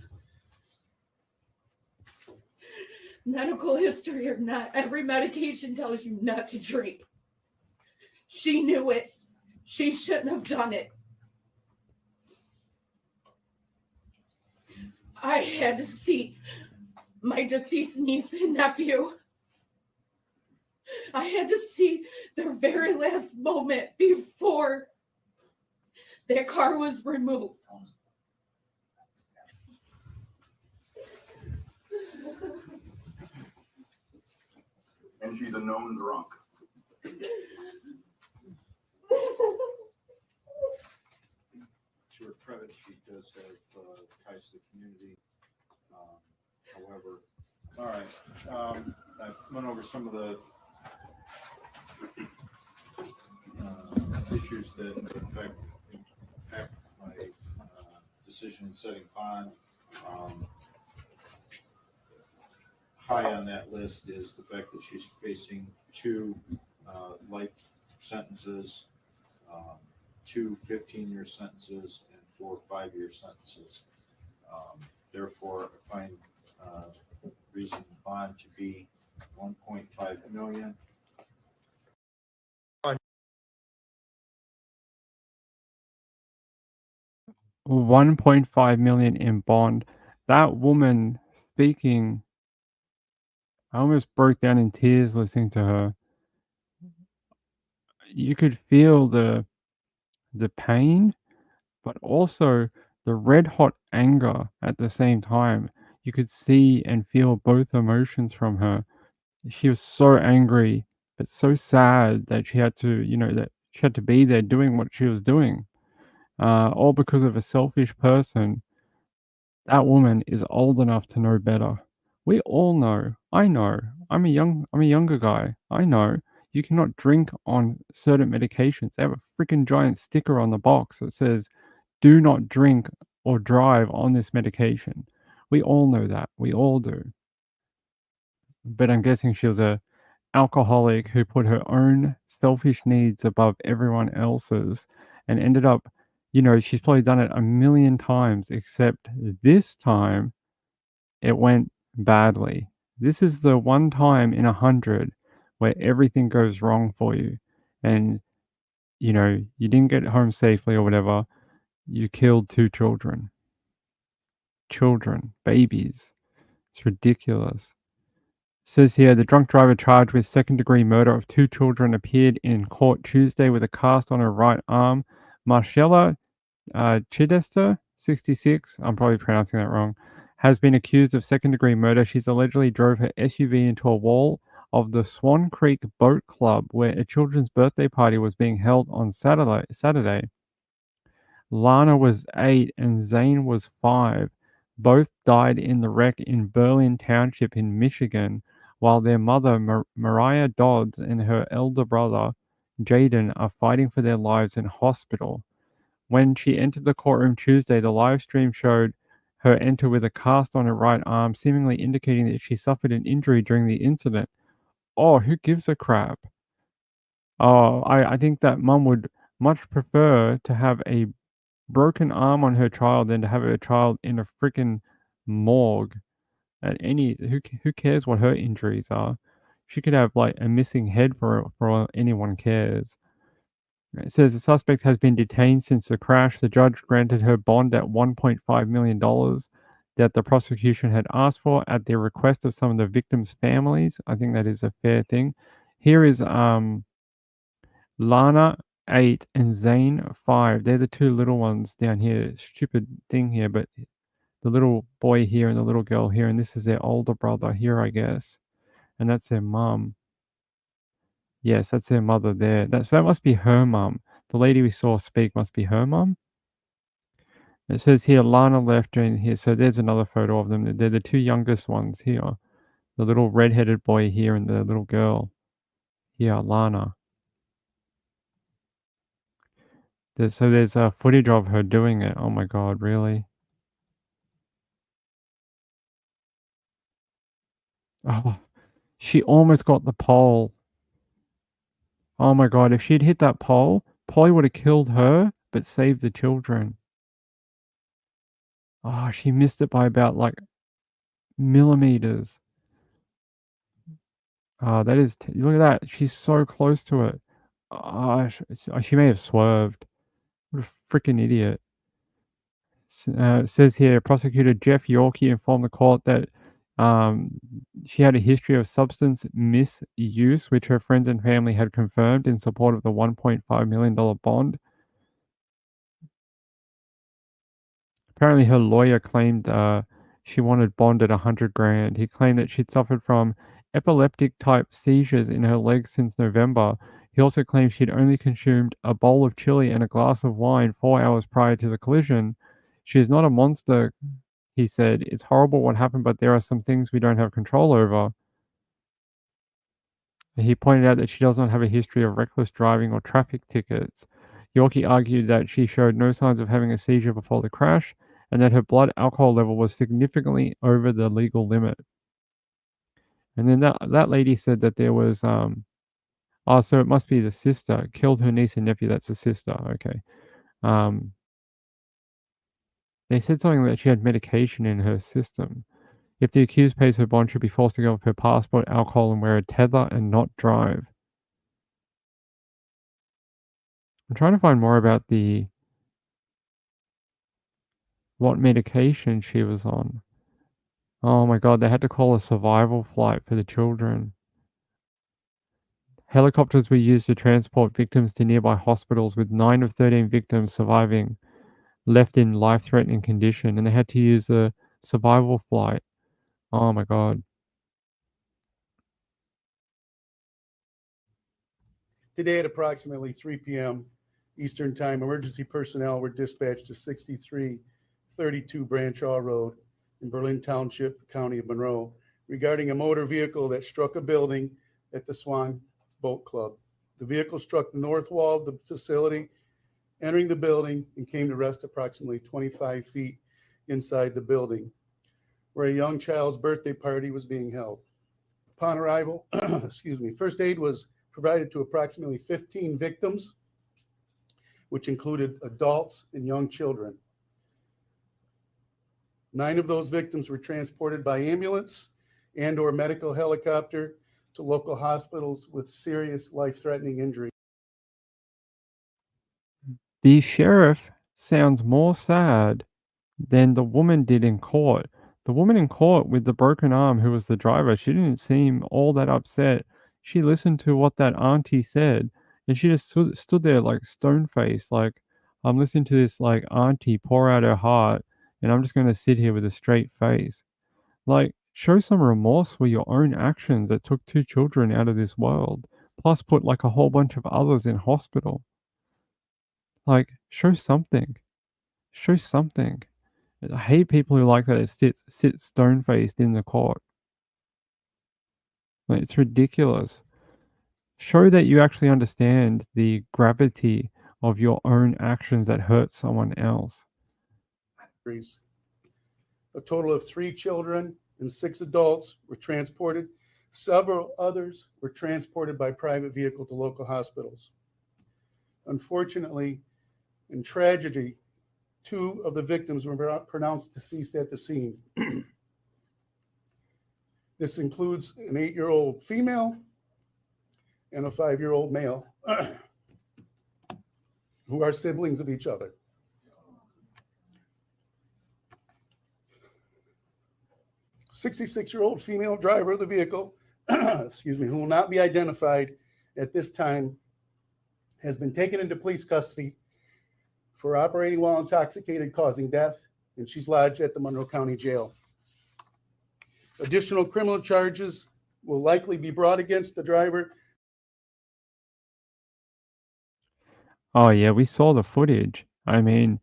Medical history or not, every medication tells you not to drink. She knew it. She shouldn't have done it. I had to see my deceased niece and nephew. I had to see their very last moment before their car was removed. And she's a known drunk. To her credit, she does have ties to the community. However, all right, I went over some of the issues that impact my decision in setting bond. High on that list is the fact that she's facing 2 life sentences, 2 15-year sentences, and 4 5-year sentences. Therefore, I find reason bond to be $1.5 million. $1.5 million in bond. That woman speaking, I almost broke down in tears listening to her. You could feel the pain, but also the red hot anger at the same time. You could see and feel both emotions from her. She was so angry, but so sad that she had to, that she had to be there doing what she was doing. All because of a selfish person. That woman is old enough to know better. We all know. I know. I'm a younger guy. I know. You cannot drink on certain medications. They have a freaking giant sticker on the box that says, "Do not drink or drive on this medication." We all know that. We all do. But I'm guessing she was a alcoholic who put her own selfish needs above everyone else's and ended up, she's probably done it a million times, except this time it went badly. This is the one time in 100 where everything goes wrong for you. And, you didn't get home safely or whatever. You killed 2 children. Children, babies. It's ridiculous. Says here, the drunk driver charged with second-degree murder of 2 children appeared in court Tuesday with a cast on her right arm. Marcella Chidester, 66, I'm probably pronouncing that wrong, has been accused of second-degree murder. She's allegedly drove her SUV into a wall of the Swan Creek Boat Club, where a children's birthday party was being held on Saturday. Lana was 8 and Zane was 5. Both died in the wreck in Berlin Township in Michigan, while their mother, Mariah Dodds, and her elder brother, Jaden, are fighting for their lives in hospital. When she entered the courtroom Tuesday, the live stream showed her enter with a cast on her right arm, seemingly indicating that she suffered an injury during the incident. Oh, who gives a crap? Oh, I think that mum would much prefer to have a broken arm on her child than to have her child in a freaking morgue. Who cares what her injuries are? She could have like a missing head for all anyone cares. It says the suspect has been detained since the crash. The judge granted her bond at $1.5 million that the prosecution had asked for at the request of some of the victims' families. I think that is a fair thing. Here is Lana 8 and Zane 5. They're the 2 little ones down here. Stupid thing here, but the little boy here and the little girl here, and this is their older brother here, I guess. And that's their mum. Yes, that's their mother there. That must be her mum. The lady we saw speak must be her mum. It says here, Lana left Jane here. So there's another photo of them. They're the 2 youngest ones here. The little red-headed boy here and the little girl here, Lana. There's footage of her doing it. Oh my God, really? Oh, she almost got the pole. Oh my God, if she'd hit that pole, Probably would have killed her, but saved the children. Oh, she missed it by about like millimeters. That is, look at that. She's so close to it. She may have swerved. What a freaking idiot. It says here, prosecutor Jeff Yorkie informed the court that she had a history of substance misuse, which her friends and family had confirmed in support of the $1.5 million bond. Apparently, her lawyer claimed she wanted bond at $100,000. He claimed that she'd suffered from epileptic-type seizures in her legs since November. He also claimed she'd only consumed a bowl of chili and a glass of wine 4 hours prior to the collision. She is not a monster, he said. It's horrible what happened, but there are some things we don't have control over. He pointed out that she does not have a history of reckless driving or traffic tickets. Yorkie argued that she showed no signs of having a seizure before the crash and that her blood alcohol level was significantly over the legal limit. And then that lady said that there was, so it must be the sister, killed her niece and nephew. That's the sister. Okay. They said something that she had medication in her system. If the accused pays her bond, she'll be forced to give up her passport, alcohol, and wear a tether and not drive. I'm trying to find more about what medication she was on. Oh my god, they had to call a survival flight for the children. Helicopters were used to transport victims to nearby hospitals, with 9 of 13 victims surviving left in life-threatening condition, and they had to use a survival flight. Oh my god. Today at approximately 3 p.m. Eastern Time, emergency personnel were dispatched to 6332 Branchaw Road in Berlin Township, County of Monroe, regarding a motor vehicle that struck a building at the Swan Boat Club. The vehicle struck the north wall of the facility, entering the building, and came to rest approximately 25 feet inside the building, where a young child's birthday party was being held. Upon arrival, first aid was provided to approximately 15 victims, which included adults and young children. 9 of those victims were transported by ambulance and/or medical helicopter to local hospitals with serious life-threatening injuries. The sheriff sounds more sad than the woman did in court. The woman in court with the broken arm, who was the driver, she didn't seem all that upset. She listened to what that auntie said, and she just stood there like stone-faced, like, I'm listening to this like auntie pour out her heart, and I'm just going to sit here with a straight face. Like, show some remorse for your own actions that took 2 children out of this world, plus put like a whole bunch of others in hospital. Like, show something. Show something. I hate people who like that sit stone-faced in the court. Like, it's ridiculous. Show that you actually understand the gravity of your own actions that hurt someone else. A total of 3 children and 6 adults were transported. Several others were transported by private vehicle to local hospitals. Unfortunately, in tragedy, 2 of the victims were pronounced deceased at the scene. This includes an 8-year-old female and a 5-year-old male who are siblings of each other. A 66-year-old female driver of the vehicle, who will not be identified at this time, has been taken into police custody for operating while intoxicated, causing death, and she's lodged at the Monroe County Jail. Additional criminal charges will likely be brought against the driver. Oh yeah, we saw the footage. I mean,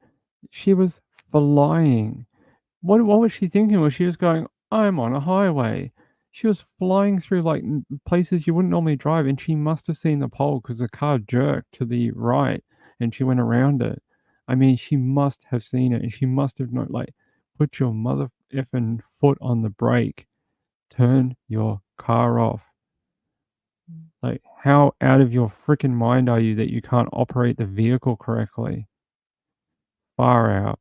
she was flying. What was she thinking? Was she just going, I'm on a highway? She was flying through like places you wouldn't normally drive, and she must have seen the pole because the car jerked to the right and she went around it. I mean, she must have seen it, and she must have known, like, put your mother effing foot on the brake. Turn your car off. Like, how out of your freaking mind are you that you can't operate the vehicle correctly? Far out.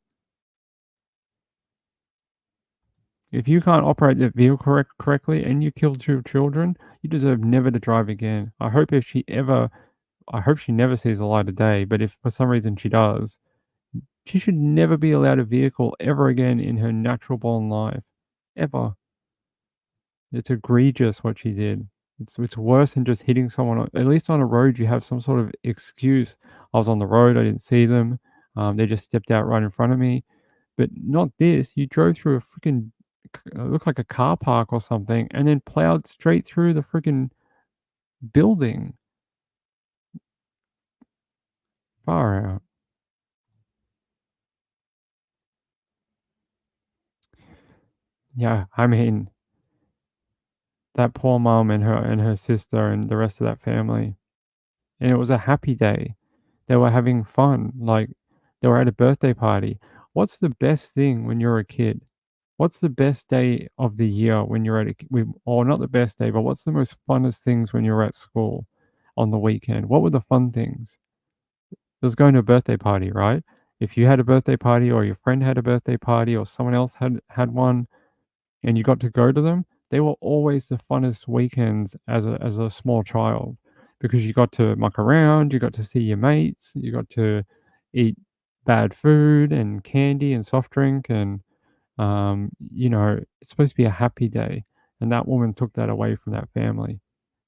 If you can't operate the vehicle correctly and you kill 2 children, you deserve never to drive again. I hope she never sees the light of day, but if for some reason she does, she should never be allowed a vehicle ever again in her natural born life. Ever. It's egregious what she did. It's worse than just hitting someone. At least on a road, you have some sort of excuse. I was on the road, I didn't see them. They just stepped out right in front of me. But not this. You drove through a freaking looked like a car park or something, and then plowed straight through the freaking building. Far out. Yeah, I mean, that poor mom and her sister and the rest of that family. And it was a happy day. They were having fun, like, they were at a birthday party. What's the best thing when you're a kid? What's the best day of the year when you're at or not the best day, but what's the most funnest things when you're at school on the weekend? What were the fun things? It was going to a birthday party, right? If you had a birthday party or your friend had a birthday party or someone else had one and you got to go to them, they were always the funnest weekends as a small child because you got to muck around, you got to see your mates, you got to eat bad food and candy and soft drink and it's supposed to be a happy day. And that woman took that away from that family.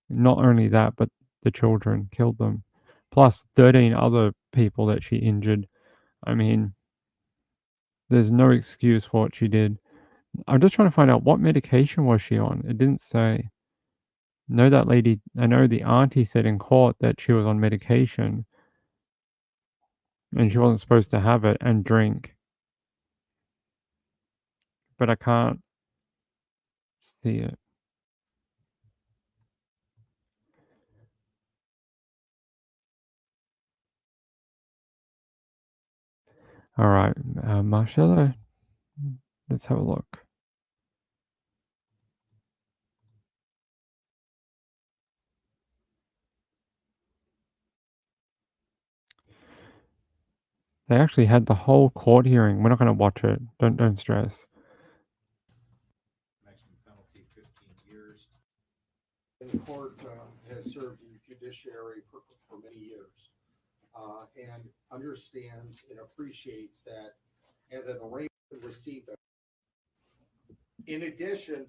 Not only that, but the children killed them. Plus 13 other people that she injured. I mean, there's no excuse for what she did. I'm just trying to find out what medication was she on. It didn't say. Know that lady. I know the auntie said in court that she was on medication and she wasn't supposed to have it and drink. But I can't see it. All right, Marcella, let's have a look. They actually had the whole court hearing. We're not going to watch it. Don't stress. Maximum penalty 15 years. And the court has served in the judiciary for many years and understands and appreciates that at an arraignment received. In addition,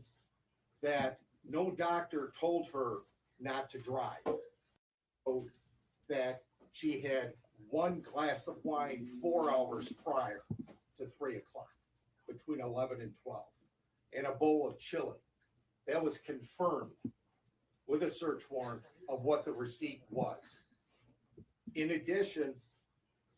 that no doctor told her not to drive, so that she had one glass of wine 4 hours prior to 3 o'clock, between 11 and 12, and a bowl of chili. That was confirmed with a search warrant of what the receipt was. In addition,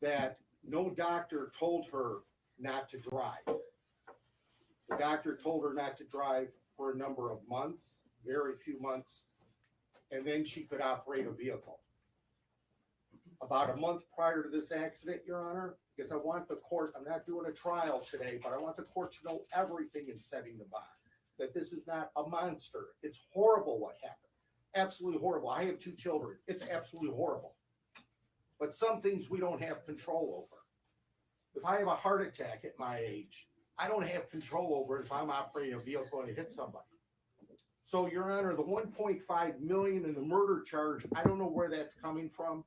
that no doctor told her not to drive. The doctor told her not to drive for a number of months, very few months, and then she could operate a vehicle. About a month prior to this accident, Your Honor, because I want the court, I'm not doing a trial today, but I want the court to know everything in setting the bond, that this is not a monster. It's horrible what happened. Absolutely horrible. I have 2 children. It's absolutely horrible. But some things we don't have control over. If I have a heart attack at my age, I don't have control over it if I'm operating a vehicle and it hits somebody. So, Your Honor, the 1.5 million in the murder charge, I don't know where that's coming from,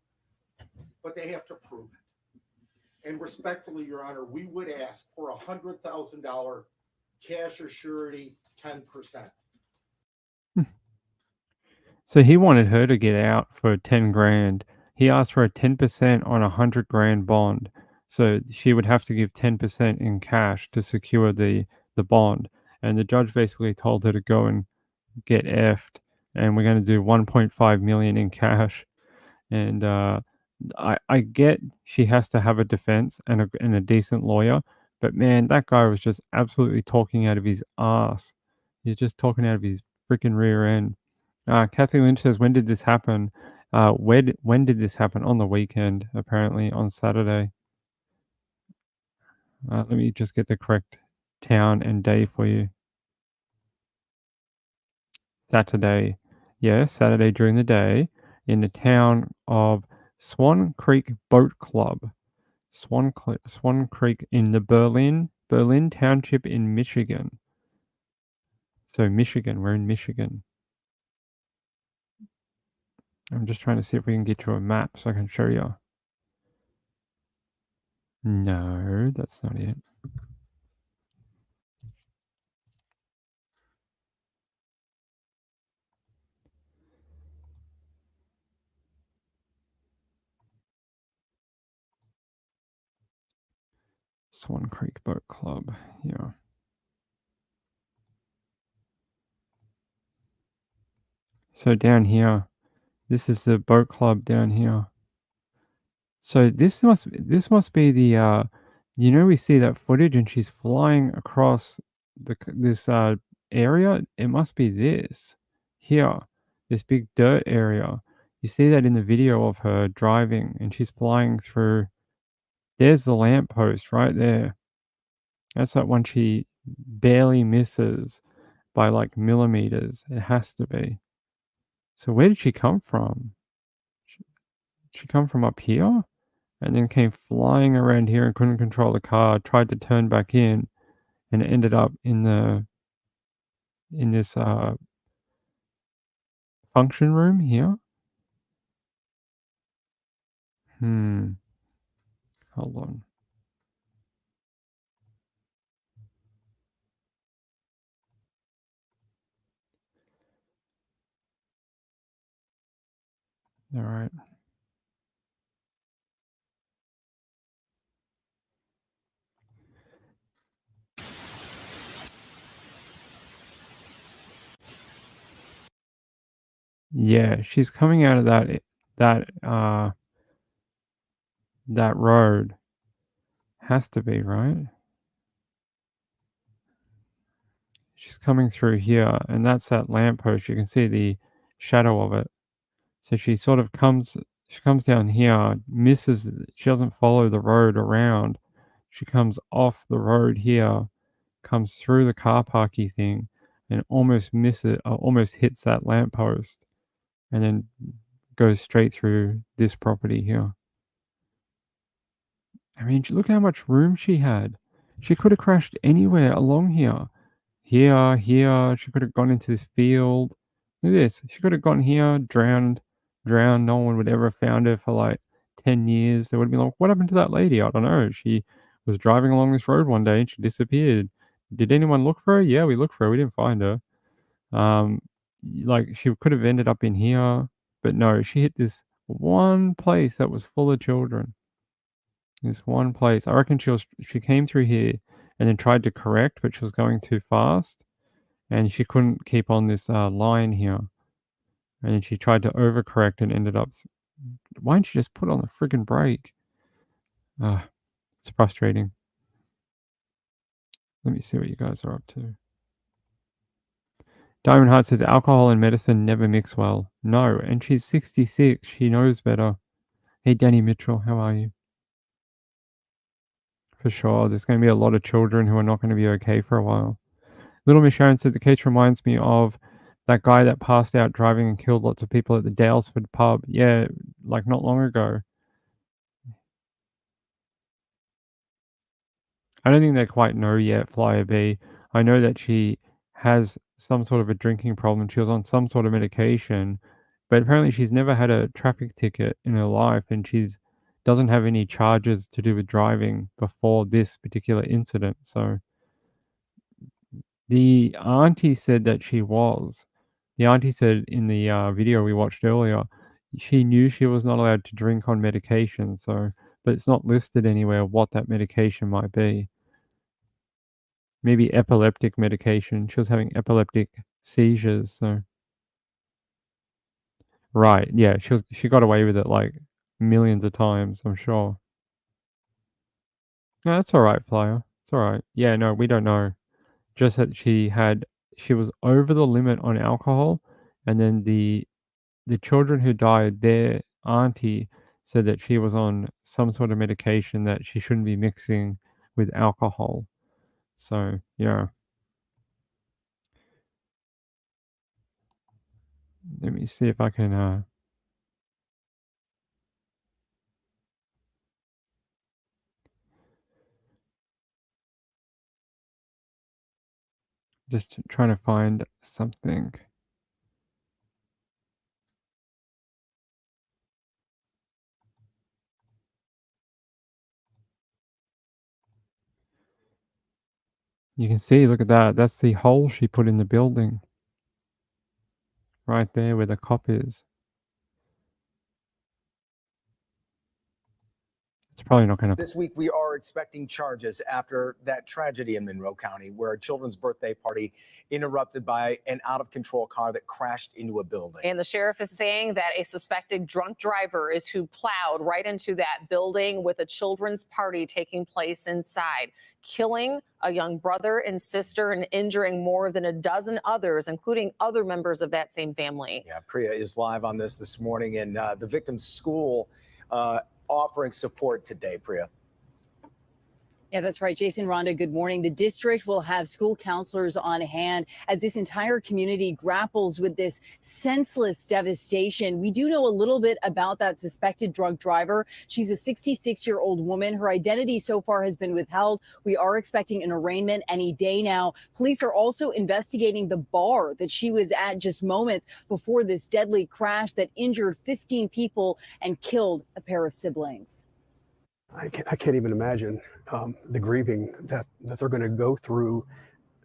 but they have to prove it. And respectfully, Your Honor, we would ask for $100,000 cash or surety, 10%. So he wanted her to get out for 10 grand. He asked for a 10% on a 100 grand bond. So she would have to give 10% in cash to secure the bond. And the judge basically told her to go and get effed. And we're going to do 1.5 million in cash. And I get she has to have a defense and a decent lawyer. But man, that guy was just absolutely talking out of his ass. He's just talking out of his freaking rear end. Kathy Lynch says, when did this happen? When did this happen? On the weekend, apparently, on Saturday. Let me just get the correct town and day for you. Saturday. Yeah, Saturday during the day in the town of Swan Creek Boat Club. Swan Creek in the Berlin Township in Michigan. So Michigan, we're in Michigan. I'm just trying to see if we can get you a map so I can show you. No, that's not it. Swan Creek Boat Club, yeah. So down here, this is the boat club down here. So this must be the we see that footage and she's flying across this area. It must be this here, this big dirt area. You see that in the video of her driving and she's flying through. There's the lamppost right there. That's that one she barely misses by like millimeters. It has to be. So where did she come from? She come from up here? And then came flying around here and couldn't control the car, tried to turn back in, and ended up in this function room here. Hold on. All right. Yeah, she's coming out of that road. Has to be, right? She's coming through here, and that's that lamppost. You can see the shadow of it. So she sort of comes down here, misses, she doesn't follow the road around. She comes off the road here, comes through the car parky thing, and almost hits that lamppost, and then goes straight through this property here. I mean, look how much room she had. She could have crashed anywhere along here. Here. She could have gone into this field. Look at this. She could have gone here, drowned. No one would ever have found her for like 10 years. They would have been like, what happened to that lady? I don't know. She was driving along this road one day and she disappeared. Did anyone look for her? Yeah, we looked for her. We didn't find her. Like she could have ended up in here, but no, she hit this one place that was full of children. This one place. I reckon she came through here and then tried to correct, but she was going too fast and she couldn't keep on this line here. And then she tried to overcorrect and ended up. Why didn't you just put on the friggin' brake? It's frustrating. Let me see what you guys are up to. Diamond Heart says alcohol and medicine never mix well. No, and she's 66. She knows better. Hey, Danny Mitchell, how are you? For sure, there's going to be a lot of children who are not going to be okay for a while. Little Miss Sharon said the case reminds me of that guy that passed out driving and killed lots of people at the Dalesford pub. Yeah, like not long ago. I don't think they quite know yet, Flyer B. I know that she has some sort of a drinking problem. She was on some sort of medication, but apparently she's never had a traffic ticket in her life, and she's doesn't have any charges to do with driving before this particular incident. So the auntie said that she was. The auntie said in the video we watched earlier, she knew she was not allowed to drink on medication. So, but it's not listed anywhere what that medication might be. Maybe epileptic medication. She was having epileptic seizures. So, right, yeah, she got away with it like millions of times. I'm sure. No, that's all right, Flyer. It's all right. Yeah, no, we don't know. Just that she was over the limit on alcohol, and then the children who died, their auntie said that she was on some sort of medication that she shouldn't be mixing with alcohol. So, yeah. Let me see if I can just trying to find something. You can see, look at that. That's the hole she put in the building. Right there where the cop is. It's probably not gonna. This week, we are expecting charges after that tragedy in Monroe County, where a children's birthday party interrupted by an out-of-control car that crashed into a building. And the sheriff is saying that a suspected drunk driver is who plowed right into that building with a children's party taking place inside, killing a young brother and sister and injuring more than a dozen others, including other members of that same family. Yeah, Priya is live on this morning, and the victim's school offering support today, Priya. Yeah, that's right. Jason, Rhonda, good morning. The district will have school counselors on hand as this entire community grapples with this senseless devastation. We do know a little bit about that suspected drunk driver. She's a 66-year-old woman. Her identity so far has been withheld. We are expecting an arraignment any day now. Police are also investigating the bar that she was at just moments before this deadly crash that injured 15 people and killed a pair of siblings. I can't even imagine the grieving that they're going to go through,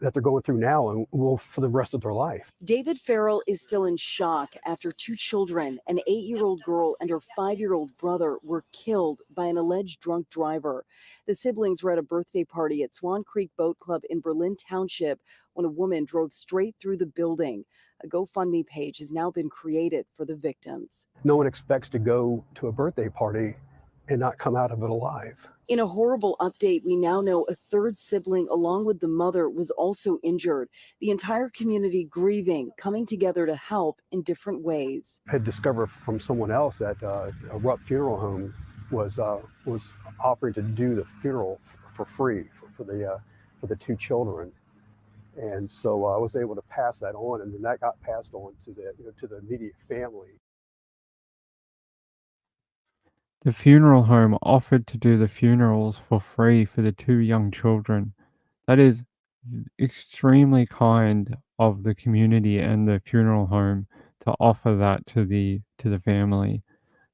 that they're going through now and will for the rest of their life. David Farrell is still in shock after two children, an 8-year-old girl and her 5-year-old brother, were killed by an alleged drunk driver. The siblings were at a birthday party at Swan Creek Boat Club in Berlin Township when a woman drove straight through the building. A GoFundMe page has now been created for the victims. No one expects to go to a birthday party and not come out of it alive. In a horrible update, we now know a third sibling, along with the mother, was also injured. The entire community grieving, coming together to help in different ways. I had discovered from someone else that a Rupp Funeral Home was offering to do the funeral for free for the two children, and so I was able to pass that on, and then that got passed on to the immediate family. The funeral home offered to do the funerals for free for the two young children. That is extremely kind of the community and the funeral home to offer that to the family.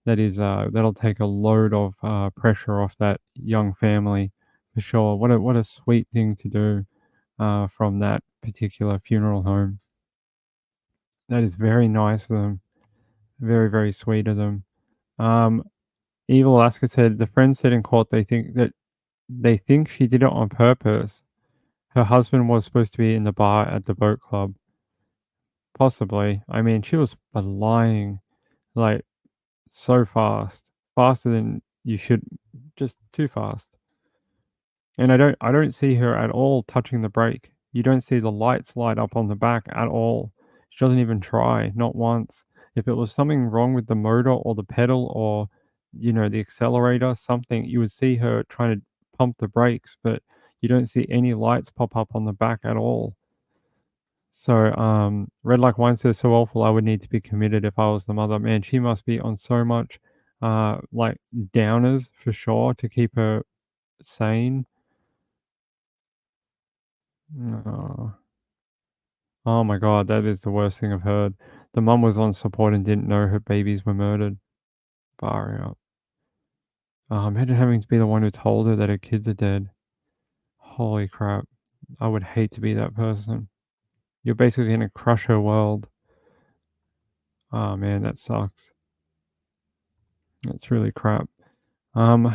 That is that'll take a load of pressure off that young family for sure. What a sweet thing to do from that particular funeral home. That is very nice of them. Very, very sweet of them. Evil Alaska said the friend said in court they think she did it on purpose. Her husband was supposed to be in the bar at the boat club. Possibly. I mean, she was flying like so fast, faster than you should, just too fast. And I don't see her at all touching the brake. You don't see the lights light up on the back at all. She doesn't even try, not once. If it was something wrong with the motor or the pedal or the accelerator, something, you would see her trying to pump the brakes, but you don't see any lights pop up on the back at all. So, Red Like Wine says, so awful, I would need to be committed if I was the mother. Man, she must be on so much, like, downers for sure to keep her sane. Oh my God, that is the worst thing I've heard. The mum was on support and didn't know her babies were murdered. Far out. Imagine having to be the one who told her that her kids are dead. Holy crap. I would hate to be that person. You're basically going to crush her world. Oh man, that sucks. That's really crap. Let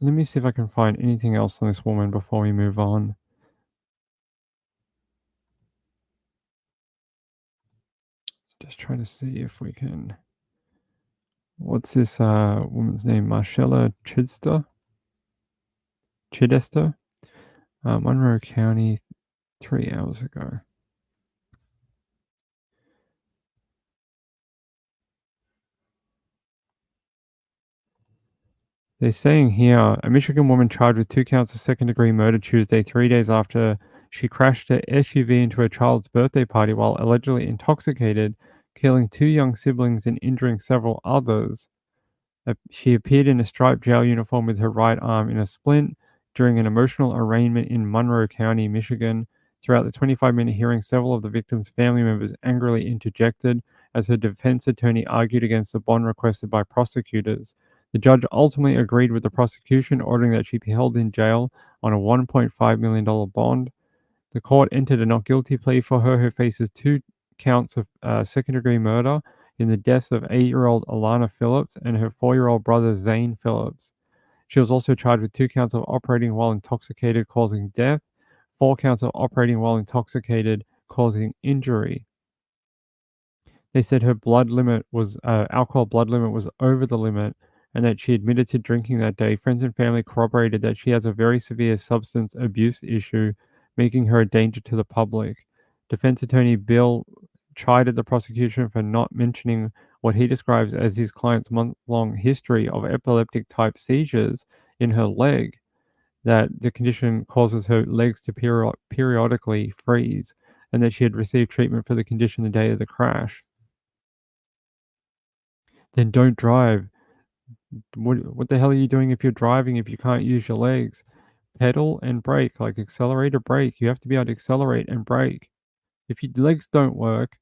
me see if I can find anything else on this woman before we move on. Just trying to see if we can. What's this woman's name? Marcella Chidester? Monroe County, 3 hours ago. They're saying here, a Michigan woman charged with 2 counts of second-degree murder Tuesday, 3 days after she crashed her SUV into a child's birthday party while allegedly intoxicated, killing 2 young siblings and injuring several others. She appeared in a striped jail uniform with her right arm in a splint during an emotional arraignment in Monroe County, Michigan. Throughout the 25-minute hearing, several of the victims' family members angrily interjected as her defense attorney argued against the bond requested by prosecutors. The judge ultimately agreed with the prosecution, ordering that she be held in jail on a $1.5 million bond. The court entered a not guilty plea for her, who faces 2 counts of second-degree murder in the deaths of 8-year-old Alana Phillips and her 4-year-old brother Zane Phillips. She was also charged with 2 counts of operating while intoxicated causing death, 4 counts of operating while intoxicated causing injury. They said her alcohol blood limit was over the limit, and that she admitted to drinking that day. Friends and family corroborated that she has a very severe substance abuse issue, making her a danger to the public. Defense attorney Bill chided the prosecution for not mentioning what he describes as his client's month-long history of epileptic-type seizures in her leg, that the condition causes her legs to periodically freeze, and that she had received treatment for the condition the day of the crash. Then don't drive. What the hell are you doing if you're driving if you can't use your legs? Pedal and brake, like accelerate or brake. You have to be able to accelerate and brake. If your legs don't work,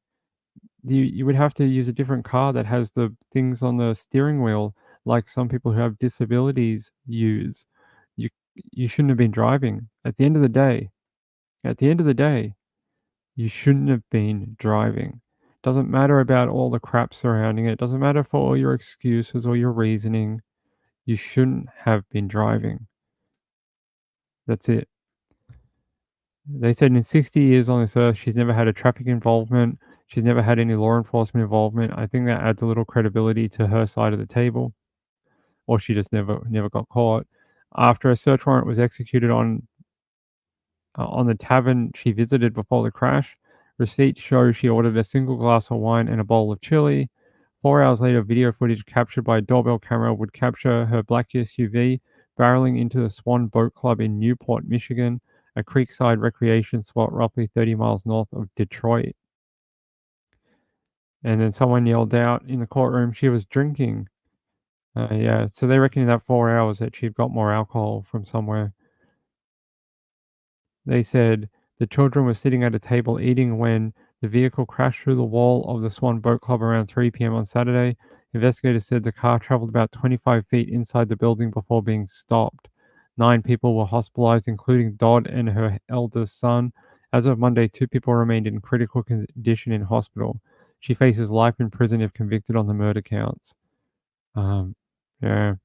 you would have to use a different car that has the things on the steering wheel, like some people who have disabilities use. You shouldn't have been driving. At the end of the day, you shouldn't have been driving. Doesn't matter about all the crap surrounding it. Doesn't matter for all your excuses or your reasoning. You shouldn't have been driving. That's it. They said in 60 years on this earth, she's never had a traffic involvement. She's never had any law enforcement involvement. I think that adds a little credibility to her side of the table. Or she just never got caught. After a search warrant was executed on the tavern she visited before the crash, receipts show she ordered a single glass of wine and a bowl of chili. 4 hours later, video footage captured by a doorbell camera would capture her black SUV barreling into the Swan Boat Club in Newport, Michigan, a creekside recreation spot roughly 30 miles north of Detroit. And then someone yelled out in the courtroom she was drinking. Yeah, so they reckon in that 4 hours that she'd got more alcohol from somewhere. They said the children were sitting at a table eating when the vehicle crashed through the wall of the Swan Boat Club around 3 p.m. on Saturday. Investigators said the car traveled about 25 feet inside the building before being stopped. 9 people were hospitalized, including Dodd and her eldest son. As of Monday, 2 people remained in critical condition in hospital. She faces life in prison if convicted on the murder counts. Yeah.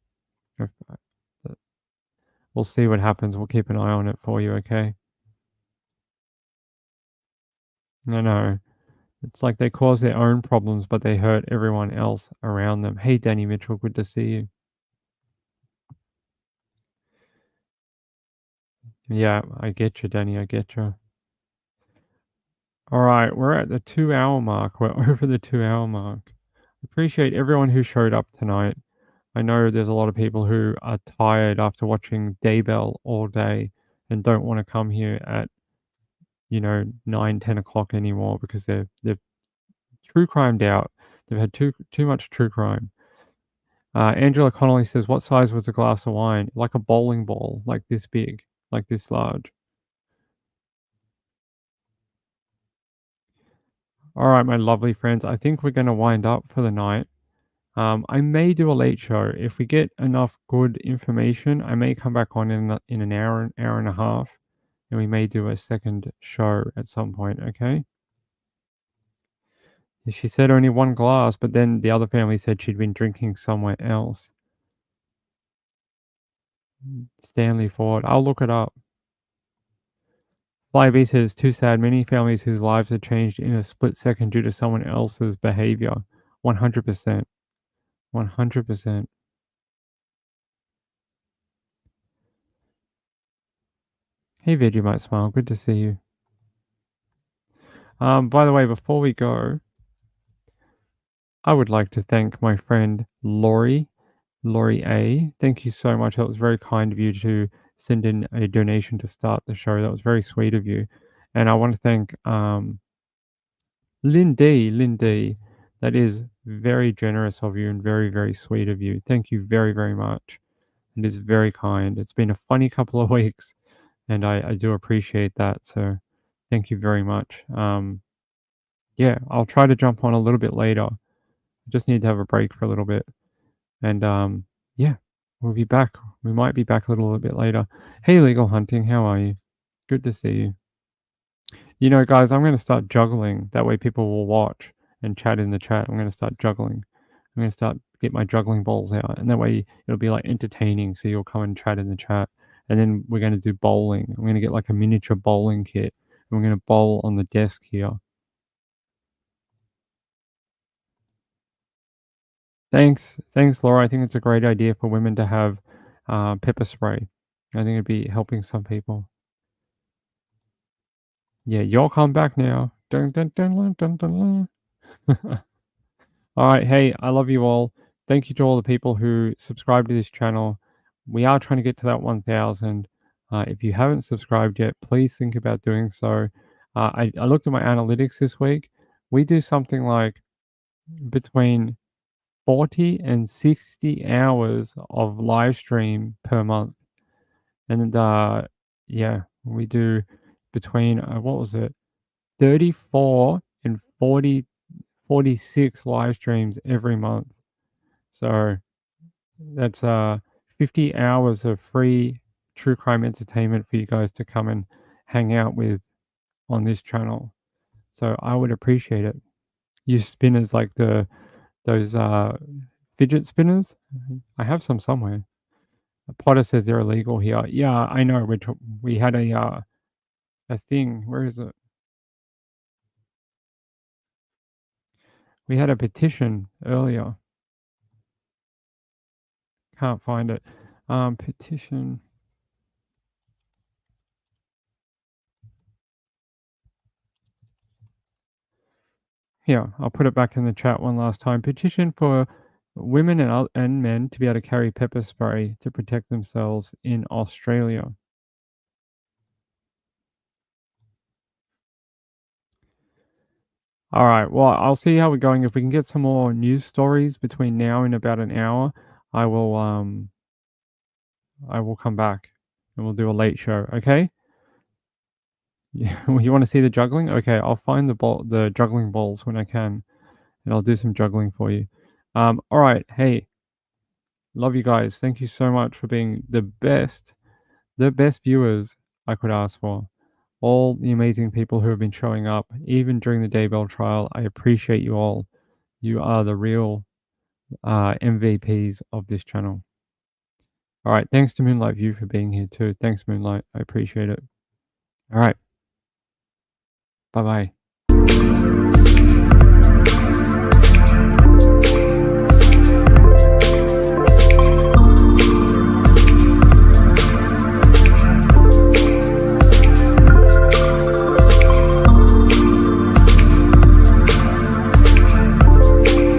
We'll see what happens. We'll keep an eye on it for you, okay? No. It's like they cause their own problems, but they hurt everyone else around them. Hey, Danny Mitchell, good to see you. Yeah, I get you, Danny. I get you. All right, we're at the 2-hour mark. We're over the 2-hour mark. Appreciate everyone who showed up tonight. I know there's a lot of people who are tired after watching Daybell all day and don't want to come here at 9, 10 o'clock anymore because they've true crimed out. They've had too much true crime. Angela Connolly says, what size was a glass of wine? Like a bowling ball, like this big, like this large. All right, my lovely friends, I think we're going to wind up for the night. I may do a late show. If we get enough good information, I may come back on in an hour and a half, and we may do a second show at some point, okay? She said only 1 glass, but then the other family said she'd been drinking somewhere else. Stanley Ford. I'll look it up. Flyby says it's too sad. Many families whose lives are changed in a split second due to someone else's behavior. 100%. 100%. Hey, Vegemite Smile. Good to see you. By the way, before we go, I would like to thank my friend Laurie A. Thank you so much. That was very kind of you to send in a donation to start the show. That was very sweet of you. And I want to thank Lynn D. That is very generous of you and very, very sweet of you. Thank you very, very much. It is very kind. It's been a funny couple of weeks, and I do appreciate that. So thank you very much. Yeah, I'll try to jump on a little bit later. I just need to have a break for a little bit. And yeah, we'll be back. We might be back a little bit later. Hey, Legal Hunting, how are you? Good to see you. You know, guys, I'm going to start juggling. That way people will watch and chat in the chat. I'm going to start juggling. I'm going to start get my juggling balls out. And that way it'll be like entertaining. So you'll come and chat in the chat. And then we're going to do bowling. I'm going to get like a miniature bowling kit. And we're going to bowl on the desk here. Thanks, Laura. I think it's a great idea for women to have pepper spray. I think it'd be helping some people. Yeah, y'all come back now. Dun, dun, dun, dun, dun, dun. All right, hey, I love you all. Thank you to all the people who subscribe to this channel. We are trying to get to that 1,000. If you haven't subscribed yet, please think about doing so. I looked at my analytics this week. We do something like between 40 and 60 hours of live stream per month. And yeah, we do between, what was it? 34 and 46 live streams every month. So that's 50 hours of free true crime entertainment for you guys to come and hang out with on this channel. So I would appreciate it. Use spinners like those fidget spinners. I have some somewhere. Potter says they're illegal here. Yeah, I know. We had a thing. Where is it? We had a petition earlier. Can't find it. Petition. Here, I'll put it back in the chat one last time. Petition for women and men to be able to carry pepper spray to protect themselves in Australia. All right. Well, I'll see how we're going. If we can get some more news stories between now and about an hour, I will come back and we'll do a late show. Okay. Yeah. You want to see the juggling? Okay. I'll find the juggling balls when I can, and I'll do some juggling for you. All right. Hey, love you guys. Thank you so much for being the best viewers I could ask for. All the amazing people who have been showing up, even during the Daybell trial. I appreciate you all. You are the real MVPs of this channel. All right. Thanks to Moonlight View for being here too. Thanks, Moonlight. I appreciate it. All right. Bye-bye.